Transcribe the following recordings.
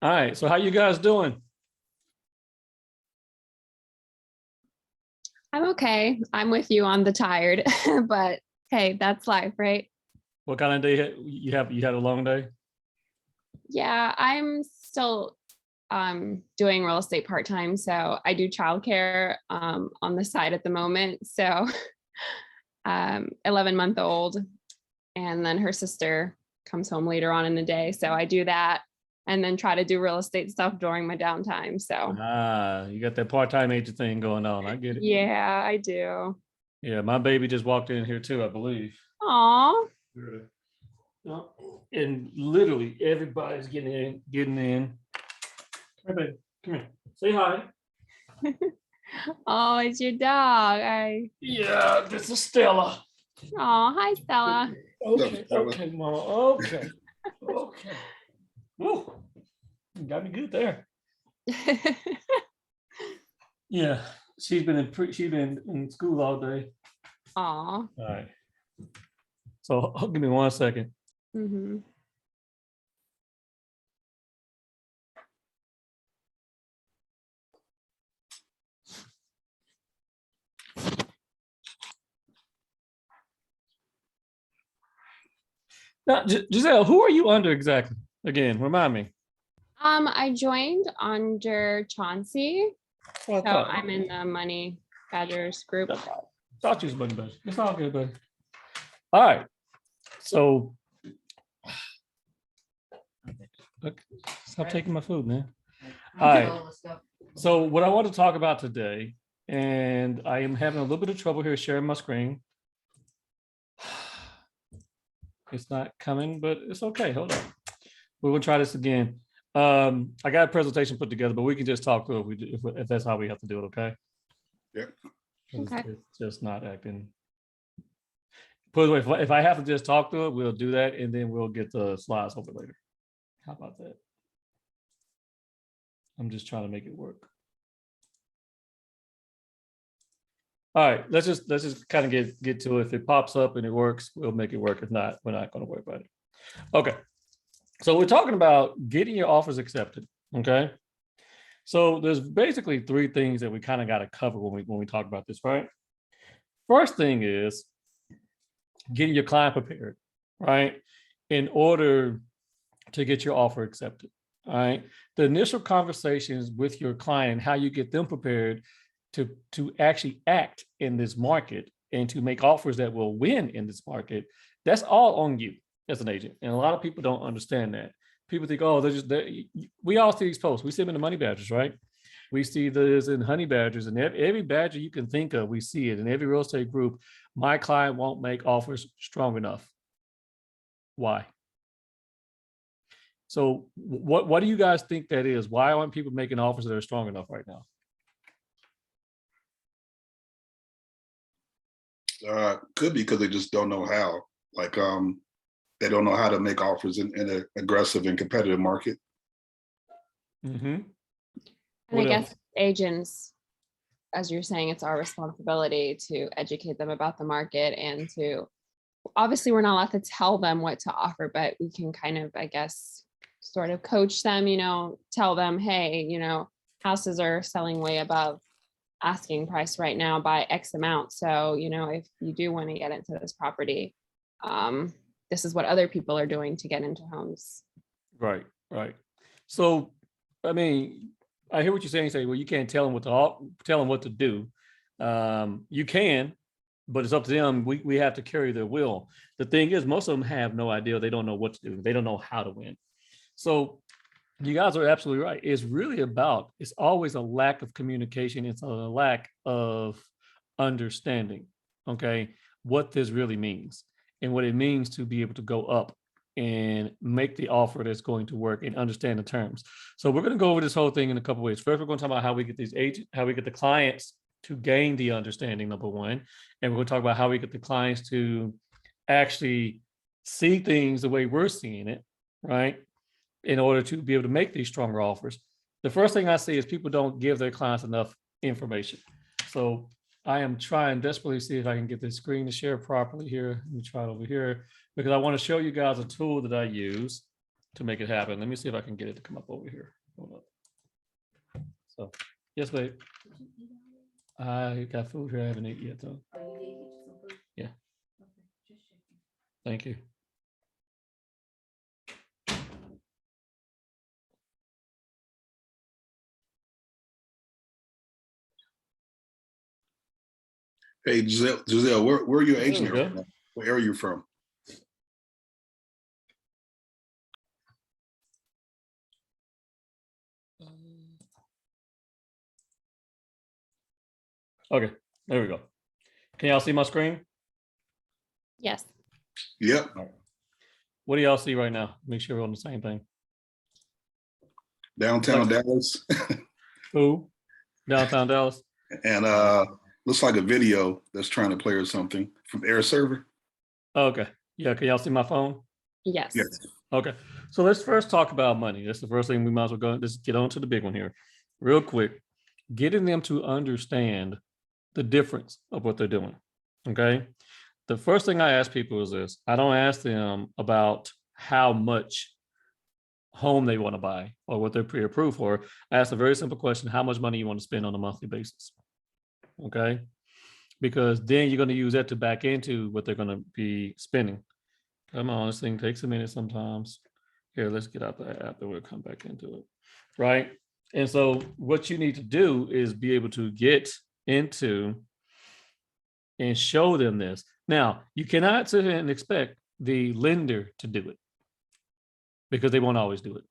All right. So how you guys doing? I'm okay. I'm with you on the tired, but hey, that's life, right? What kind of day you have? You had a long day? Yeah, I'm still doing real estate part-time. So I do childcare on the side at the moment. So 11-month-old, and then her sister comes home later on in the day. So I do that and then try to do real estate stuff during my downtime. So You got that part-time agent thing going on. I get it. yeah, I do. Yeah, my baby just walked in here too, I believe. Aw. And literally everybody's getting in. Come here, baby. Come here. Say hi. Oh, it's your dog. Yeah, this is Stella. Oh, hi, Stella. Okay, Mama. Okay. Woo. You got me good there. Yeah, she's been in school all day. Aw. All right. So give me 1 second. Mm-hmm. Now, Giselle, who are you under exactly? Again, remind me. I joined under Chauncey. So I'm in the Money Badgers group. Thought you was Money Badgers. It's all good, buddy. All right. So, look, stop taking my food, man. All right. So, what I want to talk about today, and I am having a little bit of trouble here sharing my screen. It's not coming, but it's okay. Hold on. We're gonna try this again. I got a presentation put together, but we can just talk through it if that's how we have to do it. Okay. Yeah. Okay. It's just not acting. Put it away. If I have to just talk through it, we'll do that, and then we'll get the slides over later. How about that? I'm just trying to make it work. All right, let's just kind of get to it. If it pops up and it works, we'll make it work. If not, we're not going to worry about it. Okay. So we're talking about getting your offers accepted. Okay. So there's basically three things that we kind of got to cover when we talk about this, right? First thing is getting your client prepared, right? In order to get your offer accepted. All right. The initial conversations with your client, how you get them prepared to actually act in this market and to make offers that will win in this market, that's all on you as an agent. And a lot of people don't understand that. People think, oh, we all see these posts. We see them in the Money Badgers, right? We see this in Honey Badgers, and every badger you can think of, we see it in every real estate group. My client won't make offers strong enough. Why? So what do you guys think that is? Why aren't people making offers that are strong enough right now? Could be because they just don't know how. Like they don't know how to make offers in an aggressive and competitive market. Mm-hmm. And I guess agents, as you're saying, it's our responsibility to educate them about the market and to, obviously we're not allowed to tell them what to offer, but we can kind of, I guess, sort of coach them, tell them, hey, houses are selling way above asking price right now by X amount. So, if you do want to get into this property, this is what other people are doing to get into homes. Right. So, I mean, I hear what you're saying. You say, well, you can't tell them what to do. You can, but it's up to them. We have to carry their will. The thing is, most of them have no idea. They don't know what to do. They don't know how to win. So you guys are absolutely right. It's always a lack of communication. It's a lack of understanding, okay, what this really means and what it means to be able to go up and make the offer that's going to work and understand the terms. So we're going to go over this whole thing in a couple of ways. First, we're going to talk about how we get how we get the clients to gain the understanding, number one. And we're going to talk about how we get the clients to actually see things the way we're seeing it, right? In order to be able to make these stronger offers. The first thing I see is people don't give their clients enough information. So I am trying desperately to see if I can get this screen to share properly here. Let me try it over here because I want to show you guys a tool that I use to make it happen. Let me see if I can get it to come up over here. Hold up. So, yes, babe. I got food here. I haven't eaten yet, though. Yeah. Thank you. Hey, Giselle, where are you There agent we at? go. Where are you from? Okay, there we go. Can y'all see my screen? Yes. Yep. What do y'all see right now? Make sure we're on the same thing. Downtown Dallas. Who? Downtown Dallas. And looks like a video that's trying to play or something from Air Server. Okay. Yeah, can y'all see my phone? Yes. Yes. Okay. So let's first talk about money. That's the first thing we might as well go. Let's get on to the big one here. Real quick. Getting them to understand the difference of what they're doing. Okay. The first thing I ask people is this. I don't ask them about how much home they want to buy or what they're pre-approved for. I ask a very simple question: how much money you want to spend on a monthly basis? Okay, because then you're going to use that to back into what they're going to be spending. Come on, this thing takes a minute sometimes. Here, let's get out the app and we'll come back into it. Right. And so what you need to do is be able to get into and show them this. Now, you cannot sit here and expect the lender to do it because they won't always do it.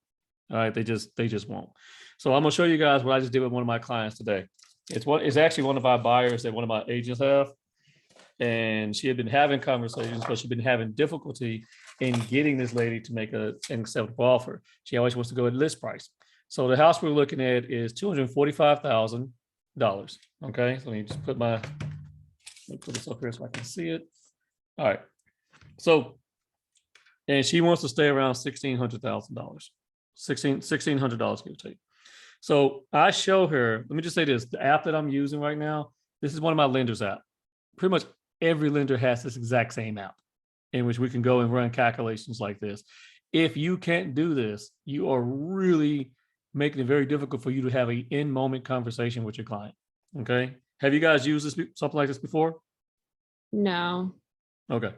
All right, they just won't. So I'm gonna show you guys what I just did with one of my clients today. It's actually one of our buyers that one of my agents have, and she had been having conversations, but she'd been having difficulty in getting this lady to make an acceptable offer. She always wants to go at list price. So the house we're looking at is $245,000. Okay, so let me just put this up here so I can see it. All right, so. And she wants to stay around $1,600,000, $1,600 give or take. So I show her, let me just say this, the app that I'm using right now, this is one of my lenders app. Pretty much every lender has this exact same app in which we can go and run calculations like this. If you can't do this, you are really making it very difficult for you to have an in-moment conversation with your client. Okay. Have you guys used this, something like this before? No. Okay.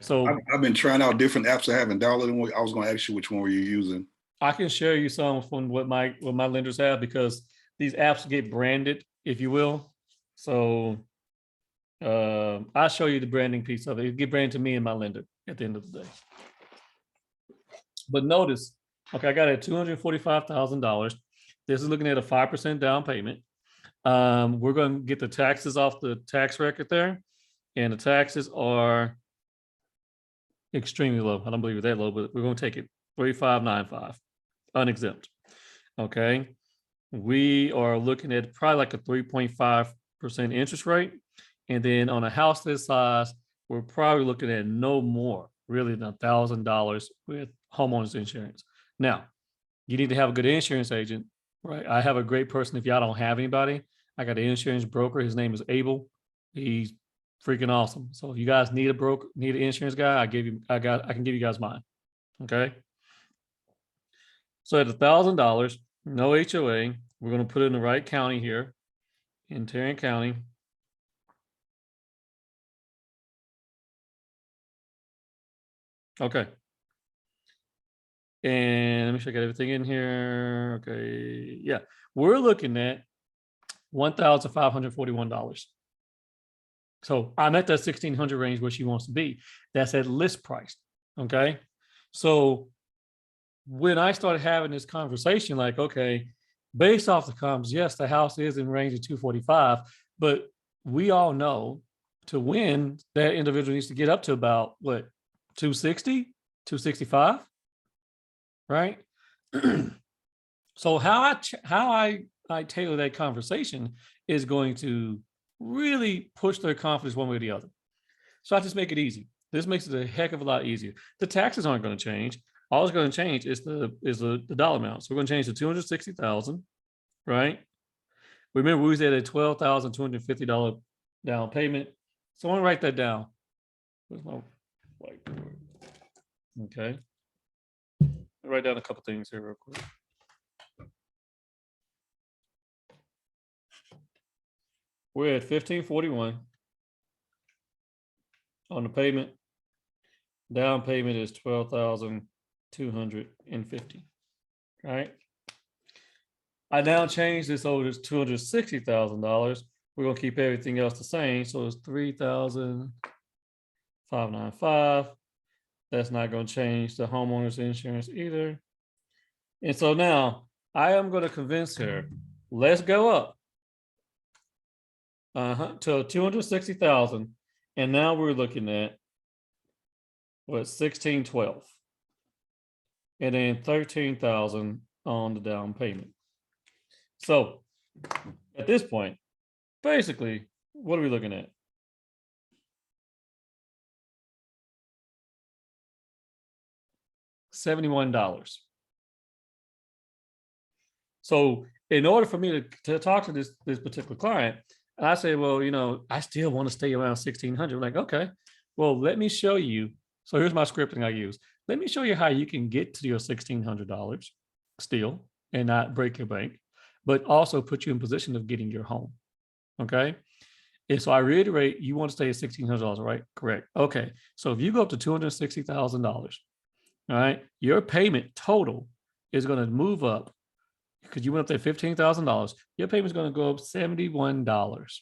So I've been trying out different apps. I haven't downloaded one. I was going to ask you which one were you using. I can share you some from what my lenders have, because these apps get branded, if you will. So I'll show you the branding piece of it. It get branded to me and my lender at the end of the day. But notice, okay, I got it at $245,000. This is looking at a 5% down payment. We're going to get the taxes off the tax record there, and the taxes are extremely low. I don't believe it's that low, but we're going to take it 3,595 unexempt. Okay. We are looking at probably like a 3.5% interest rate. And then on a house this size, we're probably looking at no more really than $1,000 with homeowners insurance. Now, you need to have a good insurance agent, right? I have a great person. If y'all don't have anybody, I got an insurance broker. His name is Abel. He's freaking awesome. So if you guys need a broker, need an insurance guy, I can give you guys mine. Okay. So at $1,000, no HOA, we're going to put it in the right county here in Tarrant County. Okay. And let me check everything in here. Okay. Yeah. We're looking at $1,541. So I'm at that 1,600 range where she wants to be. That's at list price. Okay. So when I started having this conversation, like, okay, based off the comps, yes, the house is in range of 245, but we all know to win, that individual needs to get up to about what, 260, 265, right? So how I tailor that conversation is going to really push their confidence one way or the other. So I just make it easy. This makes it a heck of a lot easier. The taxes aren't going to change. All it's going to change is the dollar amount. So we're going to change to 260,000, right? Remember, we was at a $12,250 down payment. So I want to write that down. Where's my whiteboard? Okay. write down a couple things here real quick. We're at 1541 on the payment. Down payment is 12,250. All right. I now change this over to $260,000. We're gonna keep everything else the same. So it's 3,595. That's not gonna change the homeowner's insurance either. And so now I am gonna convince her, let's go up to 260,000. And now we're looking at what, 1612. And then 13,000 on the down payment. So at this point, basically, what are we looking at? $71. So in order for me to talk to this particular client, and I say, well, you know, I still want to stay around 1,600. Like, okay, well, let me show you. So here's my scripting I use. Let me show you how you can get to your $1,600 still and not break your bank, but also put you in position of getting your home. Okay. And so I reiterate, you want to stay at $1,600, right? Correct. Okay. So if you go up to $260,000, all right, your payment total is going to move up because you went up there $15,000. Your payment is going to go up $71.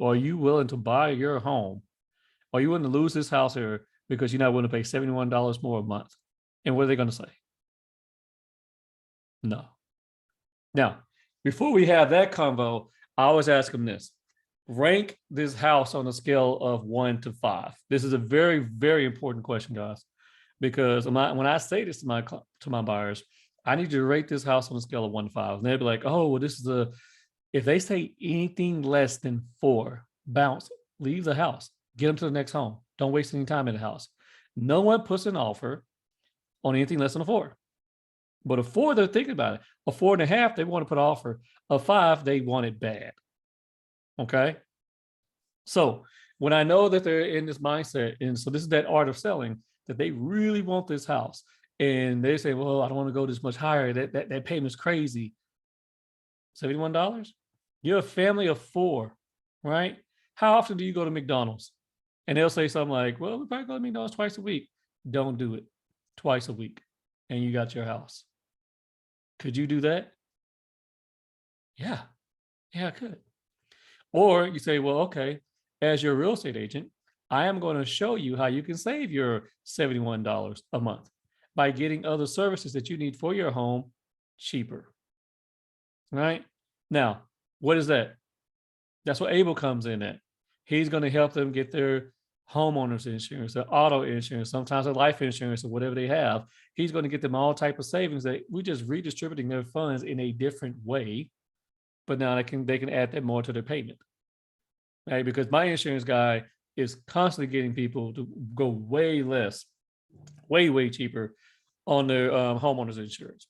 Are you willing to buy your home? Are you willing to lose this house here because you're not willing to pay $71 more a month? And what are they going to say? No. Now, before we have that convo, I always ask them this: rank this house on a scale of 1 to 5. This is a very, very important question, guys, because when I say this to my buyers, I need you to rate this house on a scale of 1 to 5. And they'll be like, oh, well, this is if they say anything less than 4, bounce, leave the house, get them to the next home. Don't waste any time in the house. No one puts an offer on anything less than a 4. But a 4, they're thinking about it. A 4.5, they want to put an offer. A 5, they want it bad. Okay. So when I know that they're in this mindset, and so this is that art of selling, that they really want this house, and they say, well, I don't want to go this much higher. That payment's crazy. $71? You're a family of 4, right? How often do you go to McDonald's? And they'll say something like, well, we probably go to McDonald's twice a week. Don't do it. Twice a week. And you got your house. Could you do that? Yeah, I could. Or you say, well, okay, as your real estate agent, I am going to show you how you can save your $71 a month by getting other services that you need for your home cheaper. Right? Now, what is that? That's what Abel comes in at. He's going to help them get their homeowners insurance, their auto insurance, sometimes their life insurance or whatever they have. He's going to get them all type of savings that we just redistributing their funds in a different way. But now they can add that more to their payment. Right? Because my insurance guy is constantly getting people to go way less, way cheaper on their homeowners insurance.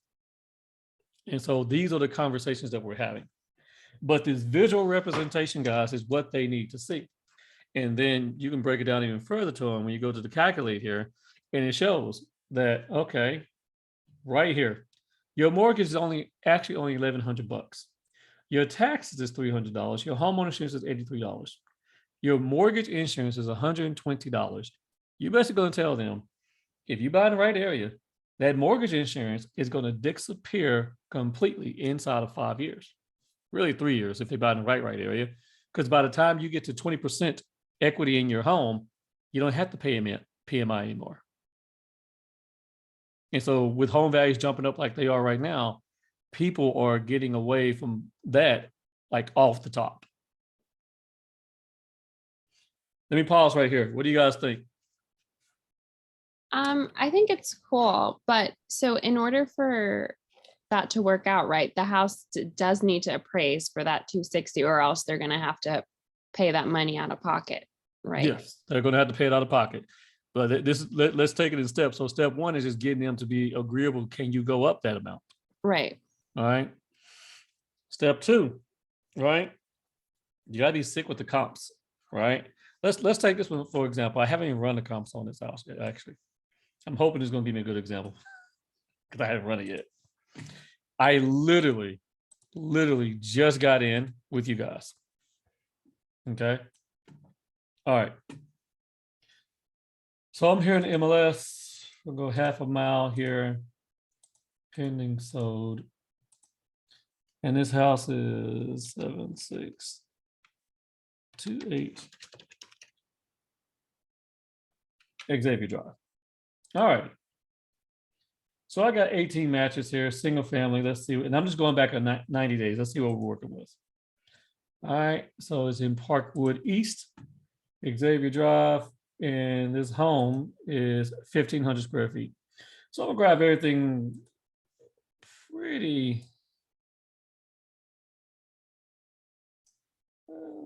And so these are the conversations that we're having. But this visual representation, guys, is what they need to see. And then you can break it down even further to them when you go to the calculate here, and it shows that, okay, right here, your mortgage is actually only $1,100. Your taxes is $300. Your homeowner insurance is $83. Your mortgage insurance is $120. You're basically going to tell them, if you buy in the right area, that mortgage insurance is going to disappear completely inside of 5 years. Really 3 years if they buy in the right area. Because by the time you get to 20% equity in your home, you don't have to pay PMI anymore. And so with home values jumping up like they are right now, people are getting away from that like off the top. Let me pause right here. What do you guys think? I think it's cool, but so in order for that to work out right, the house does need to appraise for that 260, or else they're going to have to pay that money out of pocket, right? Yes, they're going to have to pay it out of pocket. But let's take it in steps. So step 1 is just getting them to be agreeable. Can you go up that amount? Right. All right. Step 2, right? You got to be sick with the comps, right? Let's take this one for example. I haven't even run the comps on this house yet, actually. I'm hoping it's going to give me a good example. because I hadn't run it yet. I literally just got in with you guys. Okay. All right. So I'm here in the MLS. We'll go half a mile here. Pending sold. And this house is 7628 Xavier Drive. All right. So I got 18 matches here, single family. Let's see. And I'm just going back 90 days. Let's see what we're working with. All right. So it's in Parkwood East, Xavier Drive. And this home is 1,500 square feet. So I'm going to grab everything pretty.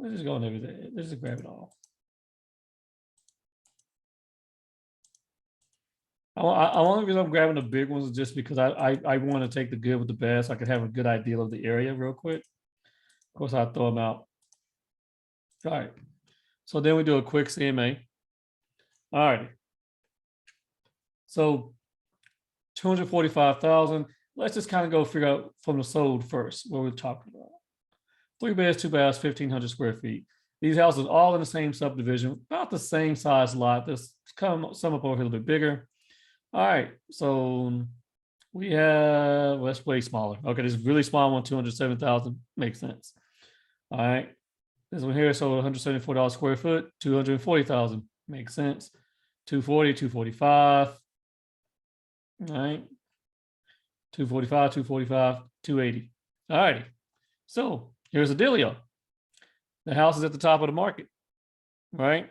Let's just go on everything. Let's just grab it all. Only reason I'm grabbing the big ones is just because I want to take the good with the bad, so I can have a good idea of the area real quick. Of course, I'll throw them out. All right. So then we do a quick CMA. All right. So 245,000. Let's just kind of go figure out from the sold first what we're talking about. 3 beds, 2 baths, 1,500 square feet. These houses all in the same subdivision, about the same size lot. This come some up over here a little bit bigger. All right, so we have, well, that's way smaller. Okay, this really small one, 207,000, makes sense. All right, this one here, so $174 square foot, 240,000, makes sense. 240, 245. All right, 245, 245, 280. All righty, so here's the dealio. The house is at the top of the market, right?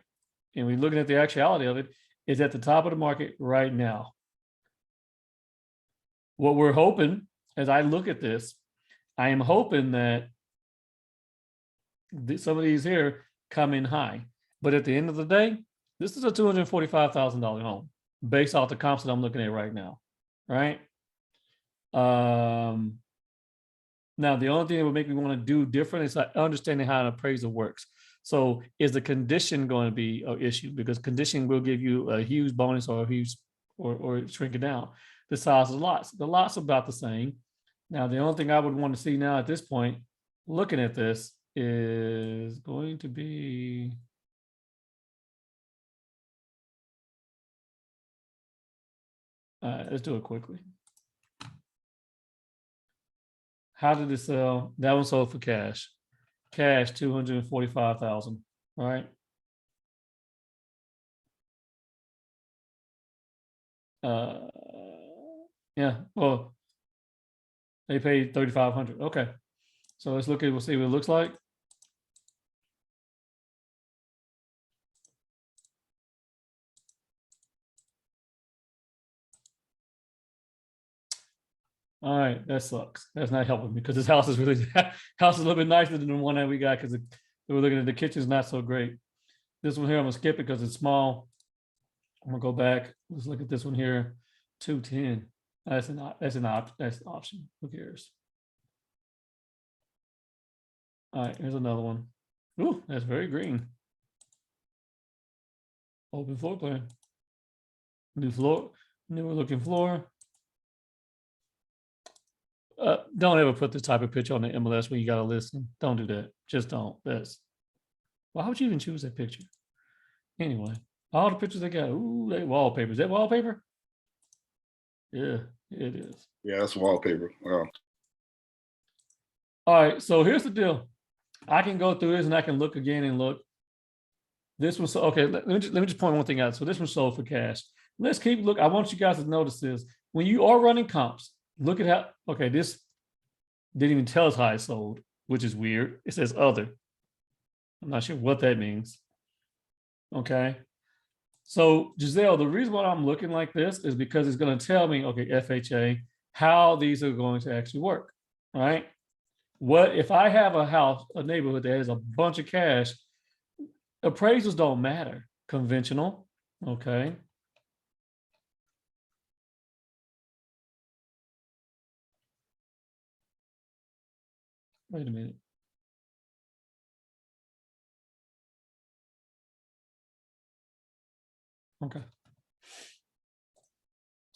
And we're looking at the actuality of it. It's at the top of the market right now. What we're hoping, as I look at this, I am hoping that some of these here come in high. But at the end of the day, this is a $245,000 home based off the comps that I'm looking at right now, right? Now, the only thing that would make me want to do different is understanding how an appraisal works. So is the condition going to be an issue? Because condition will give you a huge bonus or a huge, or shrink it down. The size of the lots. The lots are about the same. Now, the only thing I would want to see now at this point, looking at this, is going to be, let's do it quickly. How did it sell? That one sold for cash. Cash, 245,000, right? Yeah, well, they paid 3,500. Okay. So let's look at, we'll see what it looks like. All right, that sucks. That's not helping me because this house is really house is a little bit nicer than the one that we got because we're looking at the kitchen's not so great. This one here, I'm gonna skip it because it's small. I'm gonna go back. Let's look at this one here. 210. That's an option. Who cares? All right, here's another one. Ooh, that's very green. Open floor plan. New floor, newer looking floor. Don't ever put this type of picture on the MLS when you got to listen. Don't do that. Just don't. Why would you even choose that picture? Anyway, all the pictures they got. Ooh, they wallpaper. Is that wallpaper? Yeah, it is. Yeah, that's wallpaper. Wow. All right, so here's the deal. I can go through this and I can look again and look. This was okay. Let me just point one thing out. So this one sold for cash. Let's keep look. I want you guys to notice this. When you are running comps, look at how, okay, this didn't even tell us how it sold, which is weird. It says other. I'm not sure what that means. Okay. So Giselle, the reason why I'm looking like this is because it's going to tell me, okay, FHA, how these are going to actually work, right? What if I have a house, a neighborhood that has a bunch of cash, appraisals don't matter, conventional, okay? Wait a minute. Okay.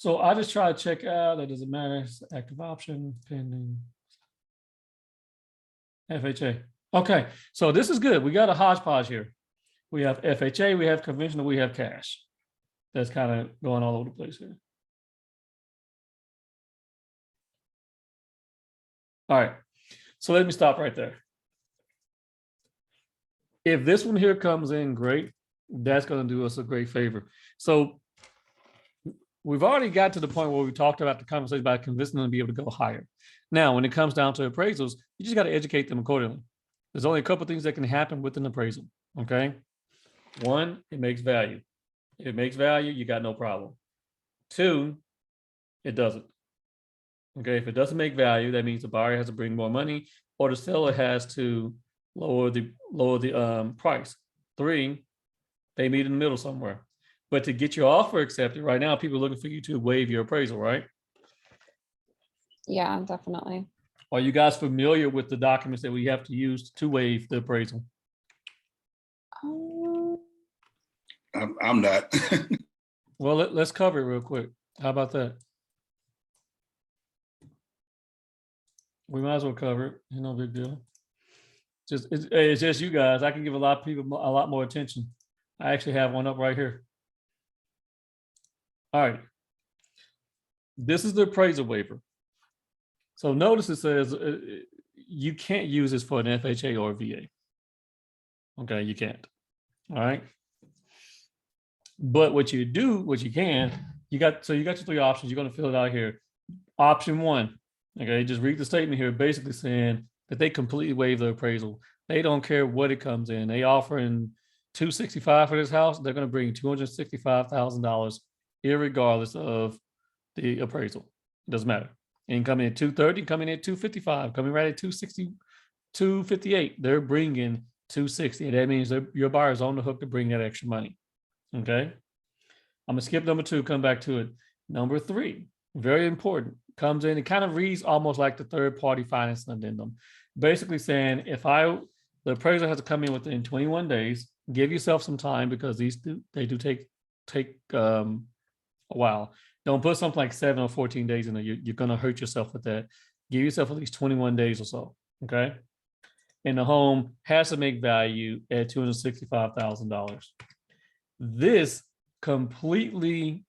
So I just try to check out, that doesn't matter, it's active option, pending. FHA. Okay, so this is good. We got a hodgepodge here. We have FHA, we have conventional, we have cash. That's kind of going all over the place here. All right, so let me stop right there. If this one here comes in great, that's going to do us a great favor. So we've already got to the point where we talked about the conversation about convincing them to be able to go higher. Now, when it comes down to appraisals, you just got to educate them accordingly. There's only a couple of things that can happen with an appraisal. Okay. One, it makes value. If it makes value, you got no problem. Two, it doesn't. Okay. If it doesn't make value, that means the buyer has to bring more money or the seller has to lower the price. Three, they meet in the middle somewhere. But to get your offer accepted right now, people are looking for you to waive your appraisal, right? Yeah, definitely. Are you guys familiar with the documents that we have to use to waive the appraisal? I'm not. Well, let's cover it real quick. How about that? We might as well cover it. No big deal. It's just you guys. I can give a lot of people a lot more attention. I actually have one up right here. All right. This is the appraiser waiver. So notice it says you can't use this for an FHA or a VA. Okay, you can't. All right. But what you can, you got your three options. You're going to fill it out here. Option one. Okay, just read the statement here, basically saying that they completely waive the appraisal. They don't care what it comes in. They offering $265 for this house. They're going to bring $265,000, irregardless of the appraisal. It doesn't matter. And coming in at 230, coming in at 255, coming right at 260, 258. They're bringing 260. That means your buyer's on the hook to bring that extra money. Okay. I'm gonna skip number two, come back to it. Number three, very important, comes in, it kind of reads almost like the third party financing addendum. Basically saying the appraiser has to come in within 21 days, give yourself some time because they do take a while. Don't put something like 7 or 14 days in there. You're gonna hurt yourself with that. Give yourself at least 21 days or so. Okay. And the home has to make value at $265,000. This completely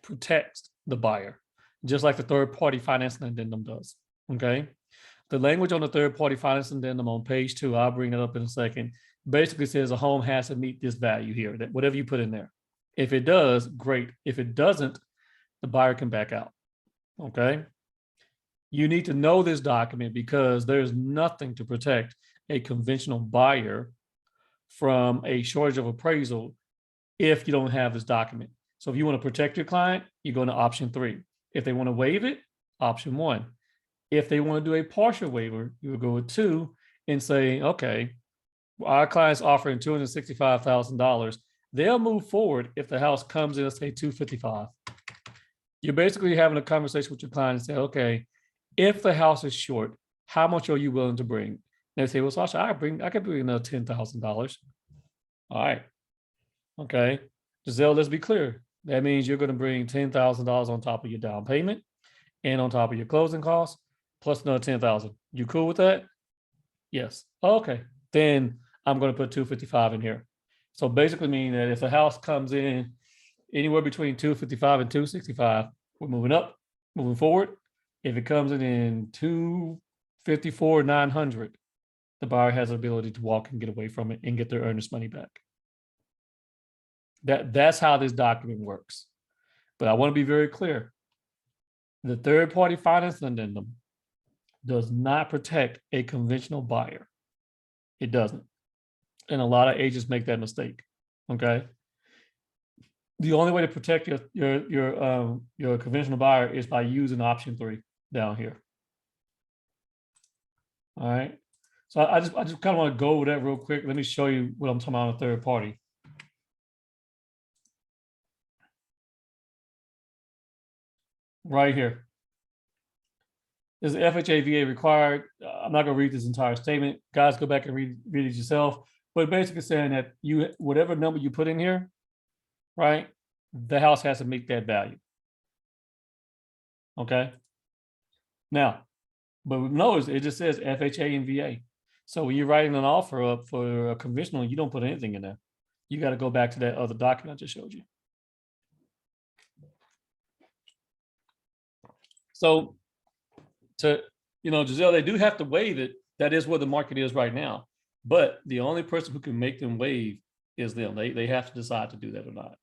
protects the buyer, just like the third-party financing addendum does. Okay, the language on the third-party financing addendum on page 2, I'll bring it up in a second, basically says a home has to meet this value here, that whatever you put in there. If it does, great. If it doesn't, the buyer can back out. Okay, you need to know this document because there's nothing to protect a conventional buyer from a shortage of appraisal if you don't have this document. So if you want to protect your client, you go to option 3. If they want to waive it, option 1. If they want to do a partial waiver, you would go with 2 and say, okay, our client's offering $265,000. They'll move forward if the house comes in, let's say $255,000. You're basically having a conversation with your client and say, okay, if the house is short, how much are you willing to bring? They say, well, Sascha, I could bring another $10,000. All right. Okay. Giselle, let's be clear. That means you're going to bring $10,000 on top of your down payment and on top of your closing costs, plus another $10,000. You cool with that? Yes. Okay. Then I'm going to put $255,000 in here. So basically meaning that if the house comes in anywhere between $255,000 and $265,000, we're moving up, moving forward. If it comes in $254,900, the buyer has the ability to walk and get away from it and get their earnest money back. That's how this document works. But I want to be very clear. The third-party financing addendum does not protect a conventional buyer. It doesn't. And a lot of agents make that mistake. Okay. The only way to protect your conventional buyer is by using option 3 down here. All right. So I just kind of want to go over that real quick. Let me show you what I'm talking about on a third party. Right here. Is the FHA VA required? I'm not going to read this entire statement. Guys, go back and read it yourself. But basically saying that whatever number you put in here, right? the house has to meet that value. Okay. Now, but notice it just says FHA and VA. So when you're writing an offer up for a conventional, you don't put anything in there. You got to go back to that other document I just showed you. So Giselle, they do have to waive it. That is where the market is right now. But the only person who can make them waive is them. They have to decide to do that or not.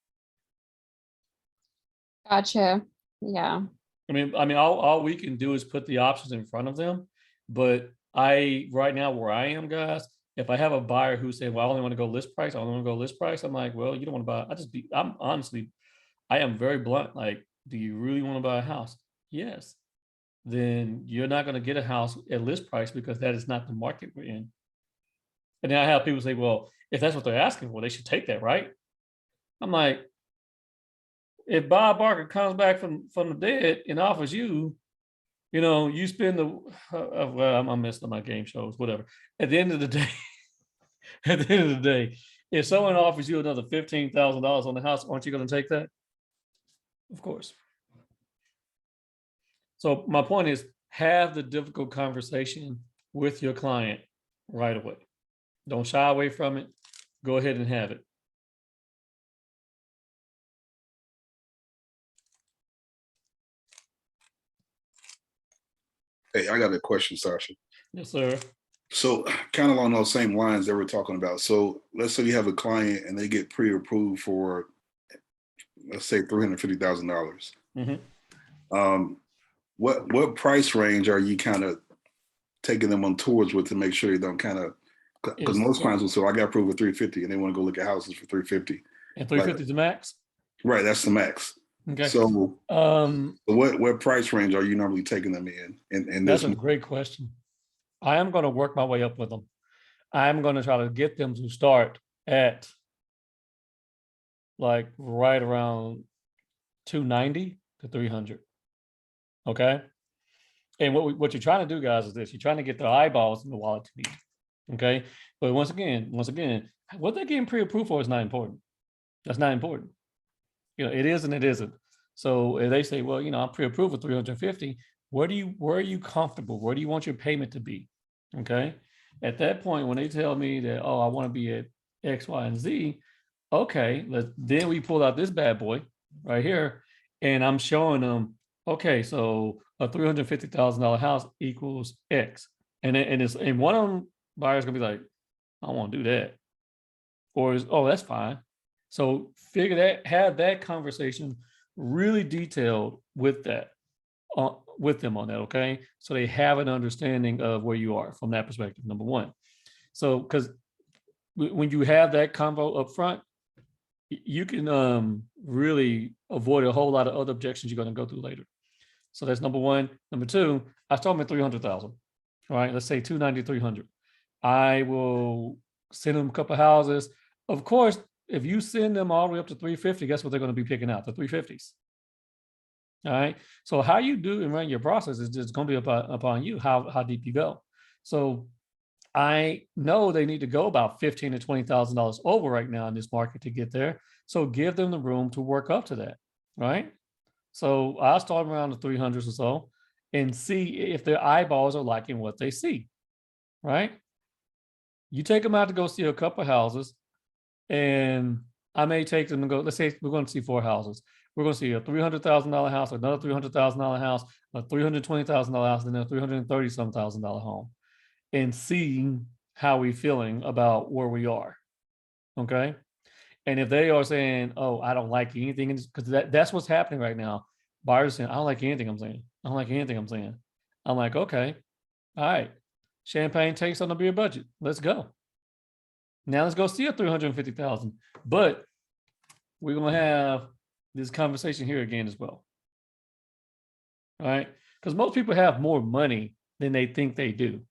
Gotcha. Yeah. I mean, all we can do is put the options in front of them. But right now where I am, guys, if I have a buyer who said, well, I only want to go list price, I'm like, well, you don't want to buy. I am very blunt. Like, do you really want to buy a house? Yes. Then you're not going to get a house at list price because that is not the market we're in. And then I have people say, well, if that's what they're asking for, they should take that, right? I'm like, if Bob Barker comes back from the dead and offers you, you spend well, I'm messing up my game shows, whatever. At the end of the day, if someone offers you another $15,000 on the house, aren't you going to take that? Of course. So my point is, have the difficult conversation with your client right away. Don't shy away from it. Go ahead and have it. Hey, I got a question, Sascha. Yes, sir. So kind of along those same lines that we're talking about. So let's say you have a client and they get pre-approved for, let's say, $350,000. Mm-hmm. What price range are you kind of taking them on tours with to make sure you don't kind of, because most clients will say, I got approved with 350 and they want to go look at houses for 350. And 350 is the max? Right, that's the max. Okay. So what price range are you normally taking them in that's a great question. I am going to work my way up with them. I'm going to try to get them to start at like right around 290 to 300. Okay. And what you're trying to do, guys, is this: you're trying to get their eyeballs in the wallet to meet. Okay. But once again, what they're getting pre-approved for is not important. That's not important. It is and it isn't. So if they say, well, I'm pre-approved for 350, where are you comfortable? Where do you want your payment to be? Okay. At that point, when they tell me that, oh, I want to be at X, Y, and Z, okay, then we pull out this bad boy right here, and I'm showing them, okay, so a $350,000 house equals X. And one of them buyers gonna be like, I don't want to do that. Or that's fine. So have that conversation really detailed with that, with them on that, okay? So they have an understanding of where you are from that perspective, number one. So, because when you have that convo up front, you can really avoid a whole lot of other objections you're going to go through later. So that's number one. Number two, I start them at 300,000. All right, let's say 290, 300. I will send them a couple of houses. Of course, if you send them all the way up to 350, guess what they're going to be picking out? The 350s. All right. So how you do and run your process is just going to be upon you, how deep you go. So I know they need to go about $15,000 to $20,000 over right now in this market to get there. So give them the room to work up to that. Right. So I'll start around the 300s or so and see if their eyeballs are liking what they see. Right. You take them out to go see a couple of houses, and I may take them to go, let's say we're going to see 4 houses. We're going to see a $300,000 house, another $300,000 house, a $320,000 house, and then a $330,000 home, and see how we're feeling about where we are. Okay. And if they are saying, oh, I don't like anything, because that's what's happening right now. Buyers saying, I don't like anything I'm saying. I don't like anything I'm saying. I'm like, okay, all right. Champagne takes on the beer budget. Let's go. Now let's go see a 350,000. But we're going to have this conversation here again as well. All right. Because most people have more money than they think they do.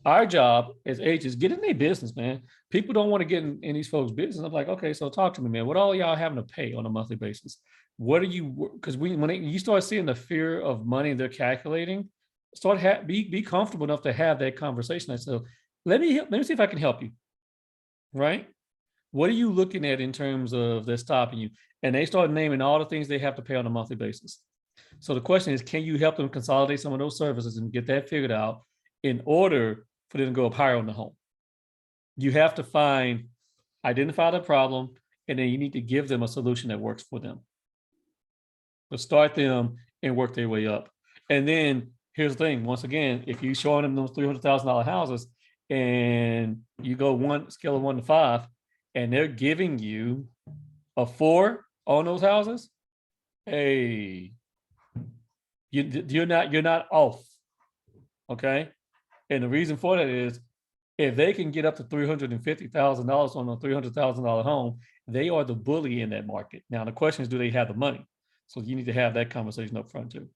Our job as agents, get in their business, man. People don't want to get in these folks' business. I'm like, okay, so talk to me, man. What all y'all having to pay on a monthly basis? What are you, because when you start seeing the fear of money they're calculating, be comfortable enough to have that conversation. I said, let me see if I can help you. Right? what are you looking at in terms of they're stopping you? And they start naming all the things they have to pay on a monthly basis. So the question is, can you help them consolidate some of those services and get that figured out in order for them to go up higher on the home? You have to identify the problem, and then you need to give them a solution that works for them. So start them and work their way up. And then here's the thing, once again, if you're showing them those $300,000 houses and you go scale of 1 to 5, and they're giving you a 4 on those houses, hey, you're not off. Okay. And the reason for that is if they can get up to $350,000 on a $300,000 home, they are the bully in that market. Now, the question is, do they have the money? So you need to have that conversation up front too.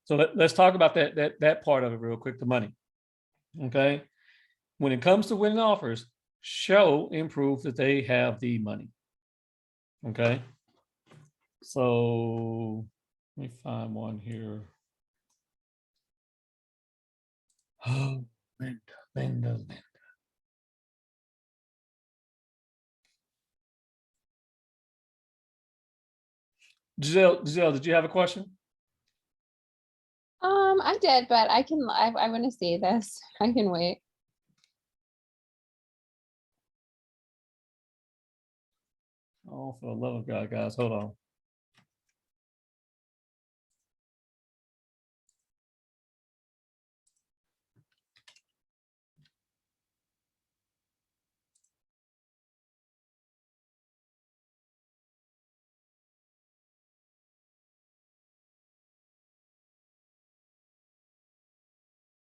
So let's talk about that part of it real quick, the money. Okay. When it comes to winning offers, show and prove that they have the money. Okay. So let me find one here. Oh, Linda. Giselle, did you have a question? I did, but I want to see this. I can wait. Oh, for the love of God, guys, hold on.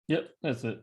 Yep, that's it.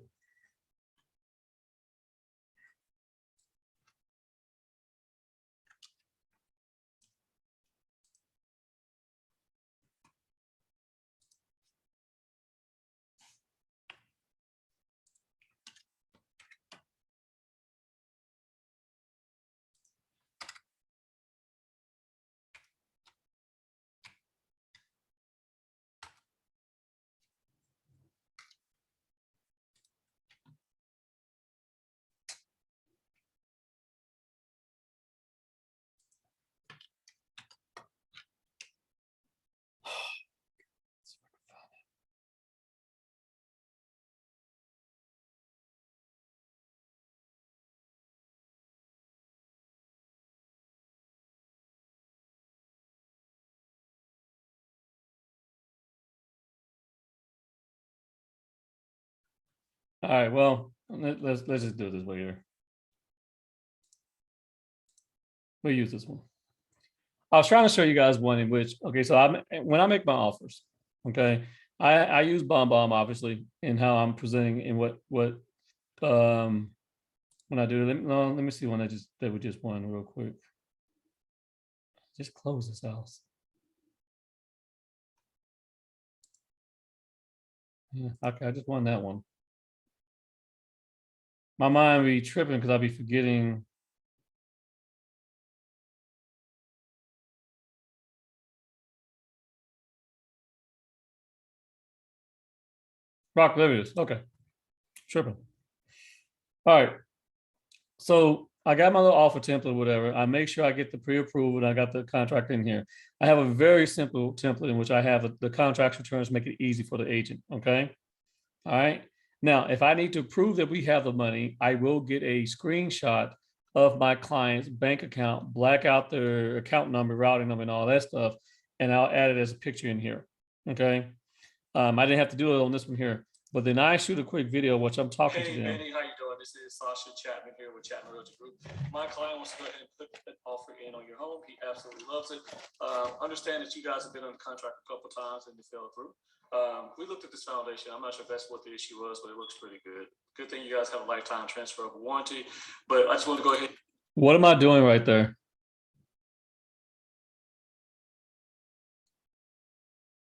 All right, well, let's just do it this way here. We'll use this one. I was trying to show you guys one in which, okay, so when I make my offers, okay, I use BombBomb obviously in how I'm presenting and what when I do. Let me see one that we just won real quick. Just close this house. Yeah, okay, I just won that one. My mind be tripping because I'll be forgetting. Rock, there it is. Okay. Tripping. All right. So I got my little offer template, whatever. I make sure I get the pre-approval and I got the contract in here. I have a very simple template in which I have the contractual terms, make it easy for the agent. Okay. All right. Now, if I need to prove that we have the money, I will get a screenshot of my client's bank account, black out their account number, routing number, and all that stuff, and I'll add it as a picture in here. Okay. I didn't have to do it on this one here, but then I shoot a quick video, which I'm talking to them. Hey, Benny, how you doing? This is Sascha Chatman here with Chatman Realty Group. My client wants to go ahead and put an offer in on your home. He absolutely loves it. Understand that you guys have been on contract a couple of times and you fell through. We looked at this foundation. I'm not sure if that's what the issue was, but it looks pretty good. Good thing you guys have a lifetime transfer of warranty, but I just want to go ahead. What am I doing right there?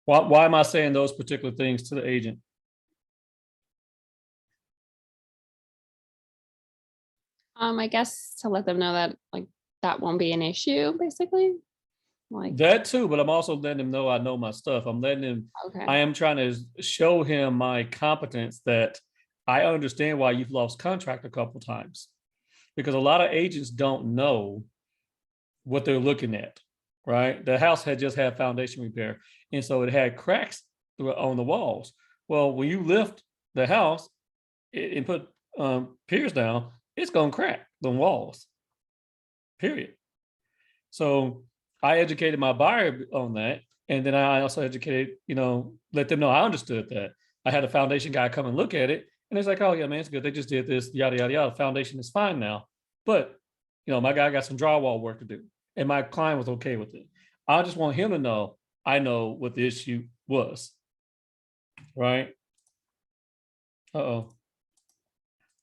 Why am I saying those particular things to the agent? I guess to let them know that like that won't be an issue, basically. Like that too, but I'm also letting him know I know my stuff. I'm letting him, okay. I am trying to show him my competence that I understand why you've lost contract a couple times. because a lot of agents don't know what they're looking at, right? The house had just had foundation repair, and so it had cracks on the walls. Well, when you lift the house and put piers down, it's gonna crack the walls, period. So I educated my buyer on that. And then I also educated, let them know I understood that. I had a foundation guy come and look at it. And it's like, oh yeah, man, it's good. They just did this, yada, yada, yada. Foundation is fine now. But, my guy got some drywall work to do. And my client was okay with it. I just want him to know, I know what the issue was. Right? Uh-oh.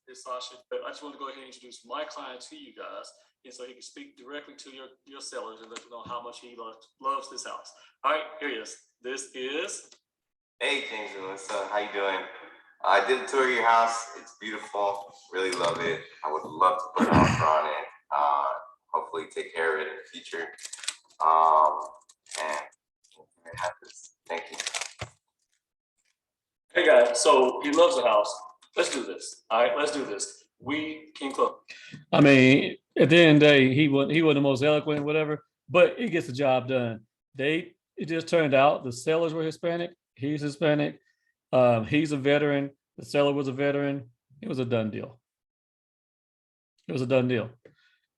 It's Sascha, but I just want to go ahead and introduce my client to you guys. And so he can speak directly to your sellers and let them know how much he loves this house. All right, here he is. This is. Hey, James and Melissa, how you doing? I did a tour of your house. It's beautiful. Really love it. I would love to put an offer on it. Hopefully take care of it in the future. And it happens. Thank you. Hey guys, so he loves the house. Let's do this. All right, let's do this. We can close. I mean, at the end of the day, he wasn't the most eloquent, whatever, but it gets the job done. It just turned out the sellers were Hispanic. He's Hispanic. He's a veteran. The seller was a veteran. It was a done deal. It was a done deal.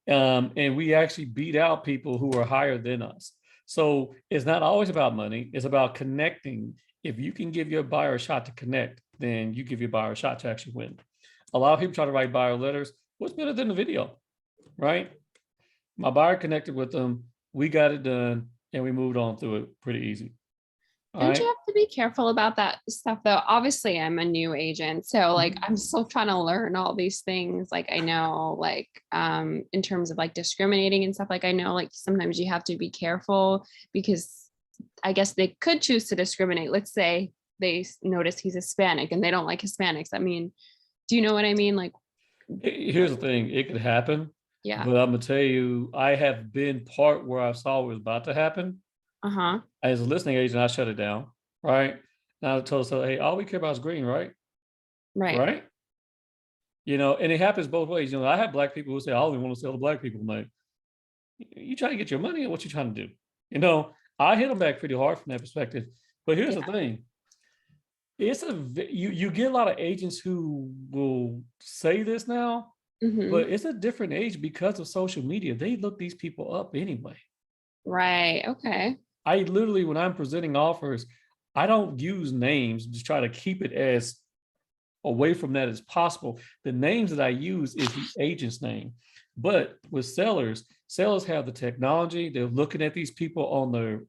And we actually beat out people who were higher than us. So it's not always about money. It's about connecting. If you can give your buyer a shot to connect, then you give your buyer a shot to actually win. A lot of people try to write buyer letters. What's better than the video, right? My buyer connected with them. We got it done and we moved on through it pretty easy. Don't you have to be careful about that stuff though? Obviously I'm a new agent, so like I'm still trying to learn all these things. Like I know like in terms of like discriminating and stuff, like I know like sometimes you have to be careful because I guess they could choose to discriminate. Let's say they notice he's Hispanic and they don't like Hispanics. I mean, do you know what I mean? Like, here's the thing, it could happen. Yeah. But I'm gonna tell you, I have been part where I saw what was about to happen. As a listing agent, I shut it down, right? Now I told her, hey, all we care about is green, right? Right. And it happens both ways. I have black people who say, I only want to sell to black people. I'm like, you trying to get your money or what you trying to do? I hit them back pretty hard from that perspective. But here's the thing. You get a lot of agents who will say this now, but it's a different age because of social media. They look these people up anyway. Right. Okay. I literally, when I'm presenting offers, I don't use names, just try to keep it as away from that as possible. The names that I use is the agent's name. But with sellers have the technology. They're looking at these people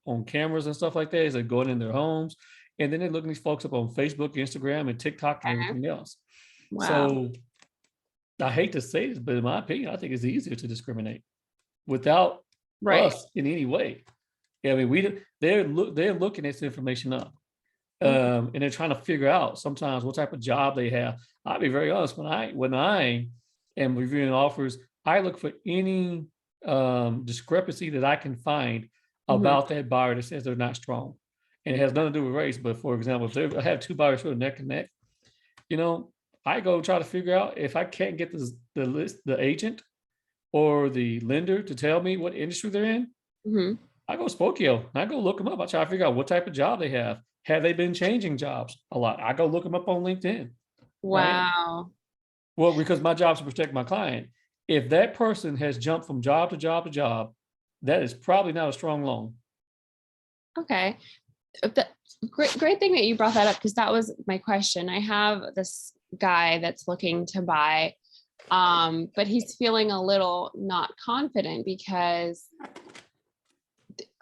on cameras and stuff like that as they're going in their homes. And then they're looking these folks up on Facebook, Instagram, and TikTok and everything else. Wow. So I hate to say this, but in my opinion, I think it's easier to discriminate without us in any way. I mean, they're looking this information up, and they're trying to figure out sometimes what type of job they have. I'll be very honest. When I am reviewing offers, I look for any discrepancy that I can find about that buyer that says they're not strong, and it has nothing to do with race. But for example, if I have two buyers who are neck and neck, I go try to figure out if I can't get the agent or the lender to tell me what industry they're in. I go Spokio and I go look them up. I try to figure out what type of job they have. Have they been changing jobs a lot? I go look them up on LinkedIn. Wow. Right? Well, because my job is to protect my client. If that person has jumped from job to job to job, that is probably not a strong loan. Okay. Great thing that you brought that up because that was my question. I have this guy that's looking to buy, but he's feeling a little not confident because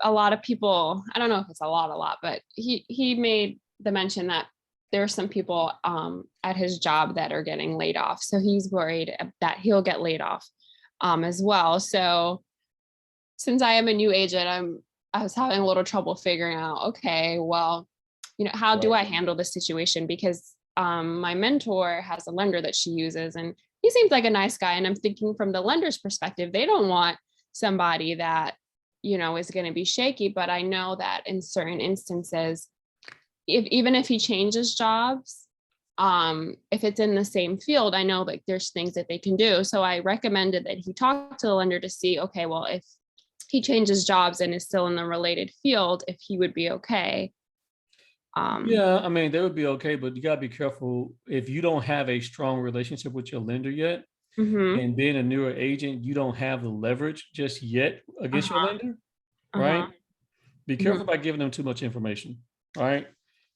a lot of people, I don't know if it's a lot, but he made the mention that there are some people at his job that are getting laid off. So he's worried that he'll get laid off as well. So since I am a new agent, I was having a little trouble figuring out, okay, well, how do I handle this situation? Because my mentor has a lender that she uses and he seems like a nice guy. And I'm thinking from the lender's perspective, they don't want somebody that is going to be shaky. But I know that in certain instances, even if he changes jobs, if it's in the same field, I know like there's things that they can do. So I recommended that he talk to the lender to see, okay, well, if he changes jobs and is still in the related field, if he would be okay. Yeah, I mean, they would be okay, but you gotta be careful if you don't have a strong relationship with your lender yet, Mhm, and being a newer agent, you don't have the leverage just yet against your lender, right? Be careful mhm. by giving them too much information, right?